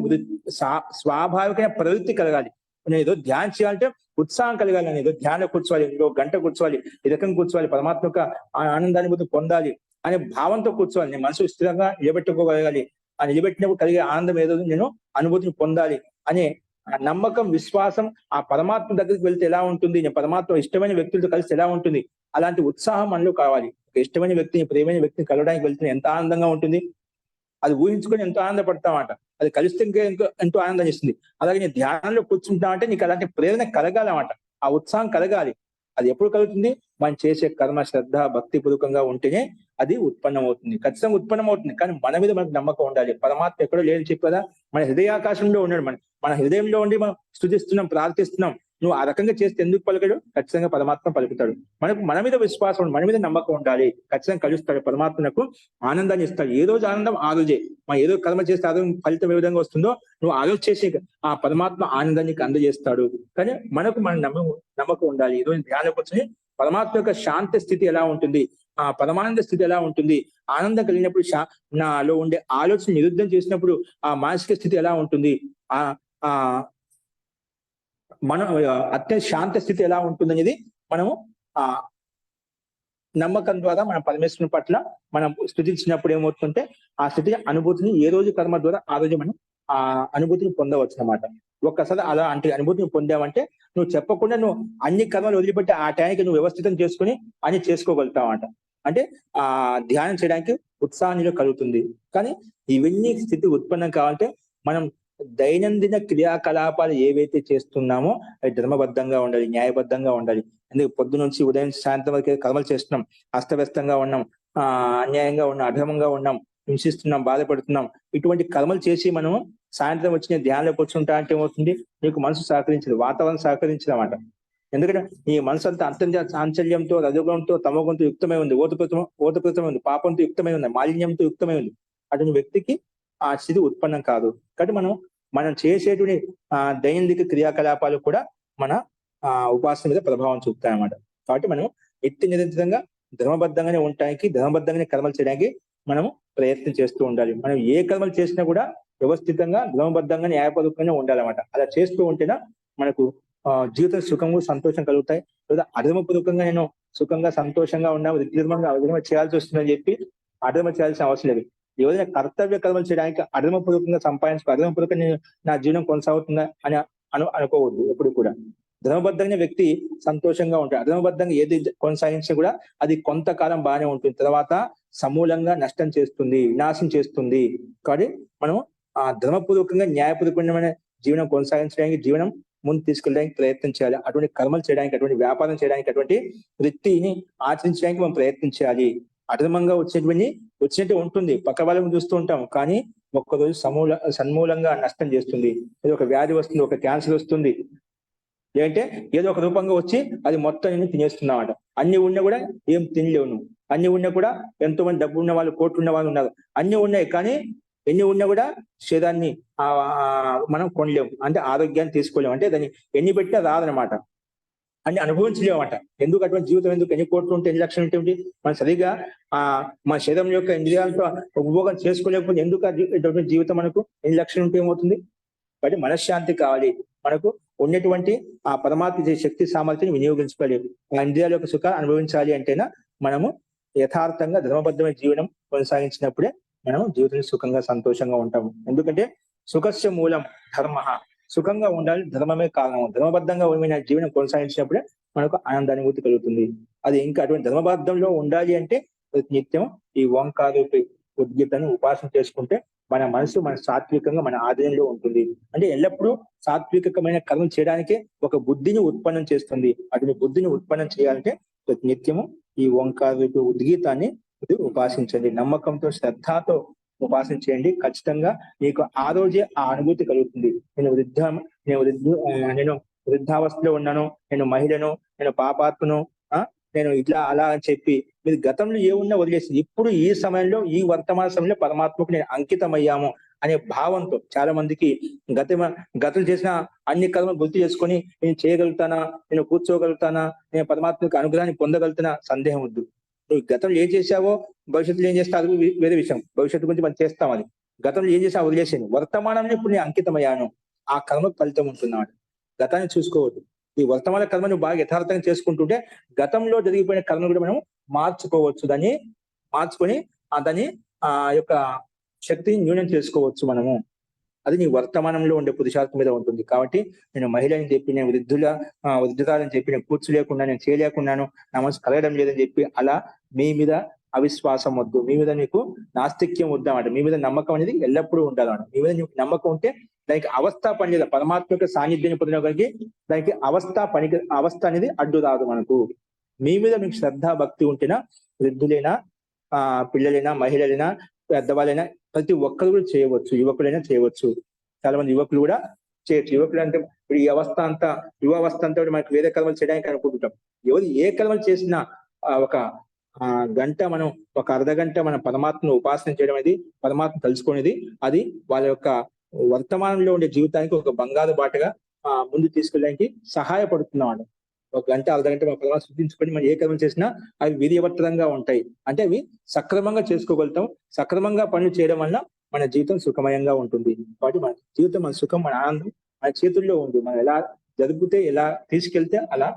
ప్రవృత్తి కలగాలి. నేను ఏదో ధ్యానం చేయాలంటే ఉత్సాహం కలగాలి, నేను ఏదో ధ్యానం కూర్చోవాలి, ఏదో గంట కూర్చోవాలి, ఈ రకంగా కూర్చోవాలి, పరమాత్మ యొక్క ఆనందానుభూతి పొందాలి అనే భావంతో కూర్చోవాలి. నేను మనసు స్థిరంగా నిలబెట్టుకోగలగాలి, ఆ నిలబెట్టినప్పుడు కలిగే ఆనందం ఏదో నేను అనుభూతిని పొందాలి అనే నమ్మకం విశ్వాసం ఆ పరమాత్మ దగ్గరికి వెళ్తే ఎలా ఉంటుంది, నేను పరమాత్మ ఇష్టమైన వ్యక్తులతో కలిసి ఎలా ఉంటుంది, అలాంటి ఉత్సాహం మనలో కావాలి. ఒక ఇష్టమైన వ్యక్తిని ప్రేమైన వ్యక్తిని కలవడానికి వెళ్తే ఎంత ఆనందంగా ఉంటుంది. అది ఊహించుకొని ఎంతో ఆనందపడతామంట. అది కలిస్తే ఇంకా ఎంతో ఆనందం ఇస్తుంది. అలాగే నీ ధ్యానంలో కూర్చుంటా అంటే నీకు అలాంటి ప్రేరణ కలగాలన్నమాట. ఆ ఉత్సాహం కలగాలి. అది ఎప్పుడు కలుగుతుంది? మనం చేసే కర్మ శ్రద్ధ భక్తి పూర్వకంగా ఉంటేనే అది ఉత్పన్నమవుతుంది. ఖచ్చితంగా ఉత్పన్నమవుతుంది. కానీ మన మీద మనకు నమ్మకం ఉండాలి. పరమాత్మ ఎక్కడో లేదని చెప్పారా? మన హృదయాకాశంలో ఉన్నాడు. మన హృదయంలో ఉండి మనం స్తుతిస్తున్నాం, ప్రార్థిస్తున్నాం. నువ్వు ఆ రకంగా చేస్తే ఎందుకు పలకడు? ఖచ్చితంగా పరమాత్మ పలుకుతాడు. మన మీద విశ్వాసం, మన మీద నమ్మకం ఉండాలి. ఖచ్చితంగా కలుస్తాడు. పరమాత్మకు ఆనందాన్ని ఇస్తాడు. ఏ రోజు ఆనందం ఆ రోజే. మనం ఏదో కర్మ చేస్తే ఆ రోజు ఫలితం ఏ విధంగా వస్తుందో నువ్వు ఆ రోజు చేసి ఆ పరమాత్మ ఆనందాన్ని అందజేస్తాడు. కానీ మనకు మన నమ్మకం ఉండాలి. ఈ రోజు ధ్యానంకి వచ్చి పరమాత్మ యొక్క శాంత స్థితి ఎలా ఉంటుంది, ఆ పరమానంద స్థితి ఎలా ఉంటుంది, ఆనందం కలిగినప్పుడు నాలో ఉండే ఆలోచన నిరుద్ధం చేసినప్పుడు ఆ మానసిక స్థితి ఎలా ఉంటుంది, ఆ ఆ మనం అత్యంత శాంత స్థితి ఎలా ఉంటుంది అనేది మనము ఆ నమ్మకం ద్వారా మన పరమేశ్వరుని పట్ల మనం స్థుతించినప్పుడు ఏమవుతుందంటే ఆ స్థితి అనుభూతిని ఏ రోజు కర్మ ద్వారా ఆ రోజు మనం ఆ అనుభూతిని పొందవచ్చు అనమాట. ఒక్కసారి అలా అంటే అనుభూతిని పొందామంటే నువ్వు చెప్పకుండా నువ్వు అన్ని కర్మలు వదిలిపెట్టి ఆ టైంకి నువ్వు వ్యవస్థితం చేసుకుని అన్ని చేసుకోగలుగుతావు అంట. అంటే ఆ ధ్యానం చేయడానికి ఉత్సాహం కలుగుతుంది. కానీ ఇవన్నీ స్థితి ఉత్పన్నం కావాలంటే మనం దైనందిన క్రియాకలాపాలు ఏవైతే చేస్తున్నామో అవి ధర్మబద్ధంగా ఉండాలి, న్యాయబద్ధంగా ఉండాలి. ఎందుకు పొద్దు నుంచి ఉదయం సాయంత్రం వరకు కర్మలు చేస్తున్నాం, అస్తవ్యస్తంగా ఉన్నాం, అన్యాయంగా ఉన్నాం, అధర్మంగా ఉన్నాం, హింసిస్తున్నాం, బాధపడుతున్నాం. ఇటువంటి కర్మలు చేసి మనం సాయంత్రం వచ్చిన ధ్యానంలో కూర్చుంటా అంటే ఏమవుతుంది? నీకు మనసు సహకరించదు, వాతావరణం సహకరించదు అన్నమాట. ఎందుకంటే ఈ మనసు అంతా చాంచల్యంతో, రజోగుణంతో, తమోగుణంతో యుక్తమై ఉంది, ఓతప్రోతమై ఉంది, పాపంతో యుక్తమై ఉంది, మాలిన్యంతో యుక్తమై ఉంది. అటువంటి వ్యక్తికి ఆ స్థితి ఉత్పన్నం కాదు. కాబట్టి మనం చేసేటువంటి దైనందిక క్రియాకలాపాలు కూడా మన ఉపాసన మీద ప్రభావం చూపుతాయన్నమాట. కాబట్టి మనం నిరంతరంగా ధర్మబద్ధంగానే ఉండటానికి, ధర్మబద్ధంగానే కర్మలు చేయడానికి మనము ప్రయత్నం చేస్తూ ఉండాలి. మనం ఏ కర్మలు చేసినా కూడా వ్యవస్థితంగా ధర్మబద్ధంగా న్యాయపూర్వకంగానే ఉండాలన్నమాట. అలా చేస్తూ ఉంటేనా మనకు జీవిత సుఖము సంతోషం కలుగుతాయి. లేదా అధర్మపూర్వకంగా నేను సుఖంగా సంతోషంగా ఉన్నా అధర్మ చేయాల్సి వస్తుందని చెప్పి అధర్మ చేయాల్సిన అవసరం లేదు. ఏదైనా కర్తవ్య కర్మలు చేయడానికి అధర్మపూర్వకంగా అధర్మపూర్వకంగా నా జీవనం కొనసాగుతుందా అని అనుకోవద్దు ఎప్పుడు కూడా. ధర్మబద్ధంగా వ్యక్తి సంతోషంగా ఉంటాడు. అధర్మబద్ధంగా ఏది కొనసాగించినా కూడా అది కొంతకాలం బాగానే ఉంటుంది, తర్వాత సమూలంగా నష్టం చేస్తుంది, వినాశం చేస్తుంది. కాబట్టి మనం ఆ ధర్మపూర్వకంగా న్యాయపూర్వకమైన జీవనం కొనసాగించడానికి, జీవనం ముందు తీసుకెళ్ళడానికి ప్రయత్నం చేయాలి. అటువంటి కర్మలు చేయడానికి, అటువంటి వ్యాపారం చేయడానికి, అటువంటి వృత్తిని ఆచరించడానికి మనం ప్రయత్నం చేయాలి. అధర్మంగా వచ్చినట్టు ఉంటుంది, పక్క వాళ్ళని చూస్తూ ఉంటాం, కానీ ఒక్కరోజు సన్మూలంగా నష్టం చేస్తుంది. ఏదో ఒక వ్యాధి వస్తుంది, ఒక క్యాన్సర్ వస్తుంది, ఏంటంటే ఏదో ఒక రూపంగా వచ్చి అది మొత్తం నేను తినేస్తున్నామాట. అన్ని ఉన్నా కూడా ఏం తినలేవు నువ్వు. అన్ని ఉన్నా కూడా ఎంతో మంది డబ్బు ఉన్న వాళ్ళు, కోట్లు ఉన్న వాళ్ళు ఉన్నారు. అన్ని ఉన్నాయి, కానీ ఎన్ని ఉన్నా కూడా శరీరాన్ని మనం కొనలేము, అంటే ఆరోగ్యాన్ని తీసుకోలేము. అంటే దాన్ని ఎన్ని పెట్టినా రాదనమాట, అన్ని అనుభవించలేమట. ఎందుకు అటువంటి జీవితం? ఎందుకు? ఎన్ని కోట్లు ఉంటే ఎన్ని లక్షలు ఉంటే మనం సరిగా మన శరీరం యొక్క ఇంద్రియాలతో ఉపభోగం చేసుకోలేకపోతే ఎందుకు అటువంటి జీవితం? మనకు ఎన్ని లక్షలు ఉంటే ఏమవుతుంది? కాబట్టి మనశ్శాంతి కావాలి. మనకు ఉన్నటువంటి ఆ పరమాత్మ శక్తి సామర్థ్యాన్ని వినియోగించుకోవాలి. ఆ ఇంద్రియాల యొక్క సుఖాన్ని అనుభవించాలి అంటేనా మనము యథార్థంగా ధర్మబద్ధమైన జీవనం కొనసాగించినప్పుడే మనం జీవితంలో సుఖంగా సంతోషంగా ఉంటాము. ఎందుకంటే సుఖస్య మూలం ధర్మ. సుఖంగా ఉండాలి, ధర్మమే కారణం. ధర్మబద్ధంగా జీవనం కొనసాగించినప్పుడే మనకు ఆనందానుభూతి కలుగుతుంది. అది ఇంకా అటువంటి ధర్మబద్ధంలో ఉండాలి అంటే నిత్యం ఈ ఓంకార ఉద్గీతను ఉపాసన చేసుకుంటే మన మనసు మన సాత్వికంగా మన ఆధీనంలో ఉంటుంది. అంటే ఎల్లప్పుడూ సాత్వికమైన కర్మలు చేయడానికే ఒక బుద్ధిని ఉత్పన్నం చేస్తుంది. అటువంటి బుద్ధిని ఉత్పన్నం చేయాలంటే ప్రతి నిత్యము ఈ ఓంకార ఉద్గీతాన్ని ఉపాసించండి. నమ్మకంతో, శ్రద్ధతో ఉపాసన చేయండి. ఖచ్చితంగా నీకు ఆ రోజే ఆ అనుభూతి కలుగుతుంది. నేను వృద్ధావస్థలో ఉన్నాను, నేను మహిళను, నేను పాపాత్మను, నేను ఇట్లా అలా అని చెప్పి మీరు గతంలో ఏమున్నా వదిలేసి ఇప్పుడు ఈ సమయంలో, ఈ వర్తమాన సమయంలో పరమాత్మకు నేను అంకితమయ్యాము అనే భావంతో చాలా మందికి గతం చేసిన అన్ని కర్మలు గుర్తు చేసుకొని నేను చేయగలుగుతానా, నేను కూర్చోగలుగుతానా, నేను పరమాత్మకు అనుగ్రహాన్ని పొందగలుగుతానా సందేహం వద్దు. నువ్వు గతంలో ఏం చేశావో భవిష్యత్తులో ఏం చేస్తావు అది వేరే విషయం. భవిష్యత్తు గురించి మనం చేస్తాం. అది గతంలో ఏం చేసావు వదిలేసాను. వర్తమానంలో ఇప్పుడు నేను అంకితమయ్యాను, ఆ కర్మకు ఫలితం ఉంటున్నాడు. గతాన్ని చూసుకోవద్దు. ఈ వర్తమాన కర్మను బాగా యథార్థంగా చేసుకుంటుంటే గతంలో జరిగిపోయిన కర్మను కూడా మనం మార్చుకోవచ్చు. దాన్ని మార్చుకొని దాన్ని యొక్క శక్తిని న్యూనం చేసుకోవచ్చు మనము. అది నీ వర్తమానంలో ఉండే పురుషార్థం మీద ఉంటుంది. కాబట్టి నేను మహిళని చెప్పి, నేను వృద్ధురాలని చెప్పి, నేను కూర్చోలేకుండా, నేను చేయలేకున్నాను, నా మనసు కలగడం లేదని చెప్పి అలా మీ మీద అవిశ్వాసం వద్దు, మీ మీద నీకు నాస్తిక్యం వద్దామంట. మీ మీద నమ్మకం అనేది ఎల్లప్పుడూ ఉండాలన్నమాట. మీ మీద నీకు నమ్మకం ఉంటే దానికి అవస్థ పని పరమాత్మ యొక్క సాన్నిధ్యాన్ని పొందడానికి దానికి అవస్థ అనేది అడ్డు రాదు మనకు. మీ మీద మీకు శ్రద్ధ భక్తి ఉంటేనా వృద్ధులైనా పిల్లలైనా మహిళలైనా పెద్దవాళ్ళైనా ప్రతి ఒక్కరు కూడా చేయవచ్చు, యువకులైనా చేయవచ్చు. చాలా మంది యువకులు కూడా చేయొచ్చు. యువకులు అంటే ఇప్పుడు ఈ అవస్థ అంతా యువావస్థ అంతా మనకు వేరే కర్మలు చేయడానికి అనుకుంటుంటాం. ఎవరు ఏ కర్మలు చేసినా ఒక గంట మనం ఒక అర్ధగంట మన పరమాత్మను ఉపాసన చేయడం అనేది, పరమాత్మ తెలుసుకునేది, అది వాళ్ళ యొక్క వర్తమానంలో ఉండే జీవితానికి ఒక బంగారు బాటగా ముందు తీసుకెళ్ళడానికి సహాయపడుతున్నాం. ఒక గంట అర్ధగంట మన పరమాత్మ శుద్ధించుకొని మనం ఏ కర్మలు చేసినా అవి విధివత్తరంగా ఉంటాయి. అంటే అవి సక్రమంగా చేసుకోగలుగుతాం. సక్రమంగా పనులు చేయడం వల్ల మన జీవితం సుఖమయంగా ఉంటుంది. కాబట్టి మన జీవితం, మన సుఖం, మన ఆనందం మన చేతుల్లో ఉంది. మనం ఎలా జరుగుతే, ఎలా తీసుకెళ్తే అలా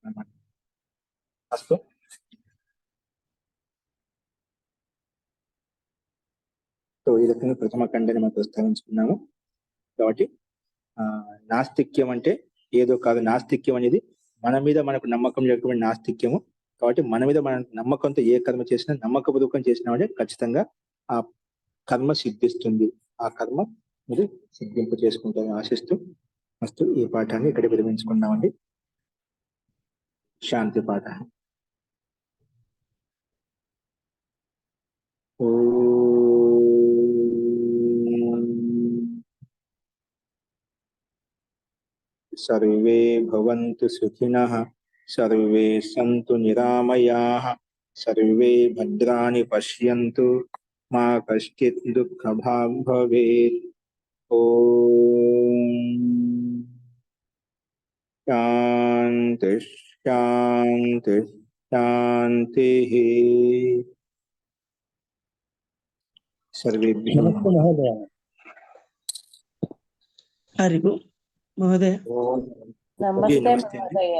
అన్నమాట. అస్తు. సో ఈ రకంగా ప్రథమ ఖండాన్ని మనం ప్రస్తావించుకున్నాము. కాబట్టి నాస్తిక్యం అంటే ఏదో కాదు. నాస్తిక్యం అనేది మన మీద మనకు నమ్మకం లేకపోతే నాస్తిక్యము. కాబట్టి మన మీద మన నమ్మకంతో ఏ కర్మ చేసినా, నమ్మకపూర్వకం చేసినామంటే ఖచ్చితంగా ఆ కర్మ సిద్ధిస్తుంది. ఆ కర్మ మీరు సిద్ధింపు చేసుకుంటారని ఆశిస్తూ ఫస్ట్ ఈ పాఠాన్ని ఇక్కడ విరమించుకున్నామండి. శాంతి పాఠ. సర్వే భవంతు సుఖినః, సర్వే సంతు నిరామయాః, సర్వే భద్రాణి పశ్యంతు, మా కశ్చిత్ దుఃఖభాగ్ భవేత్. ఓం శాంతి శాంతి శాంతిః. సర్వేభ్యో మహోదయ. హరి ఓం మహోదయ. నమస్తే మహోదయ.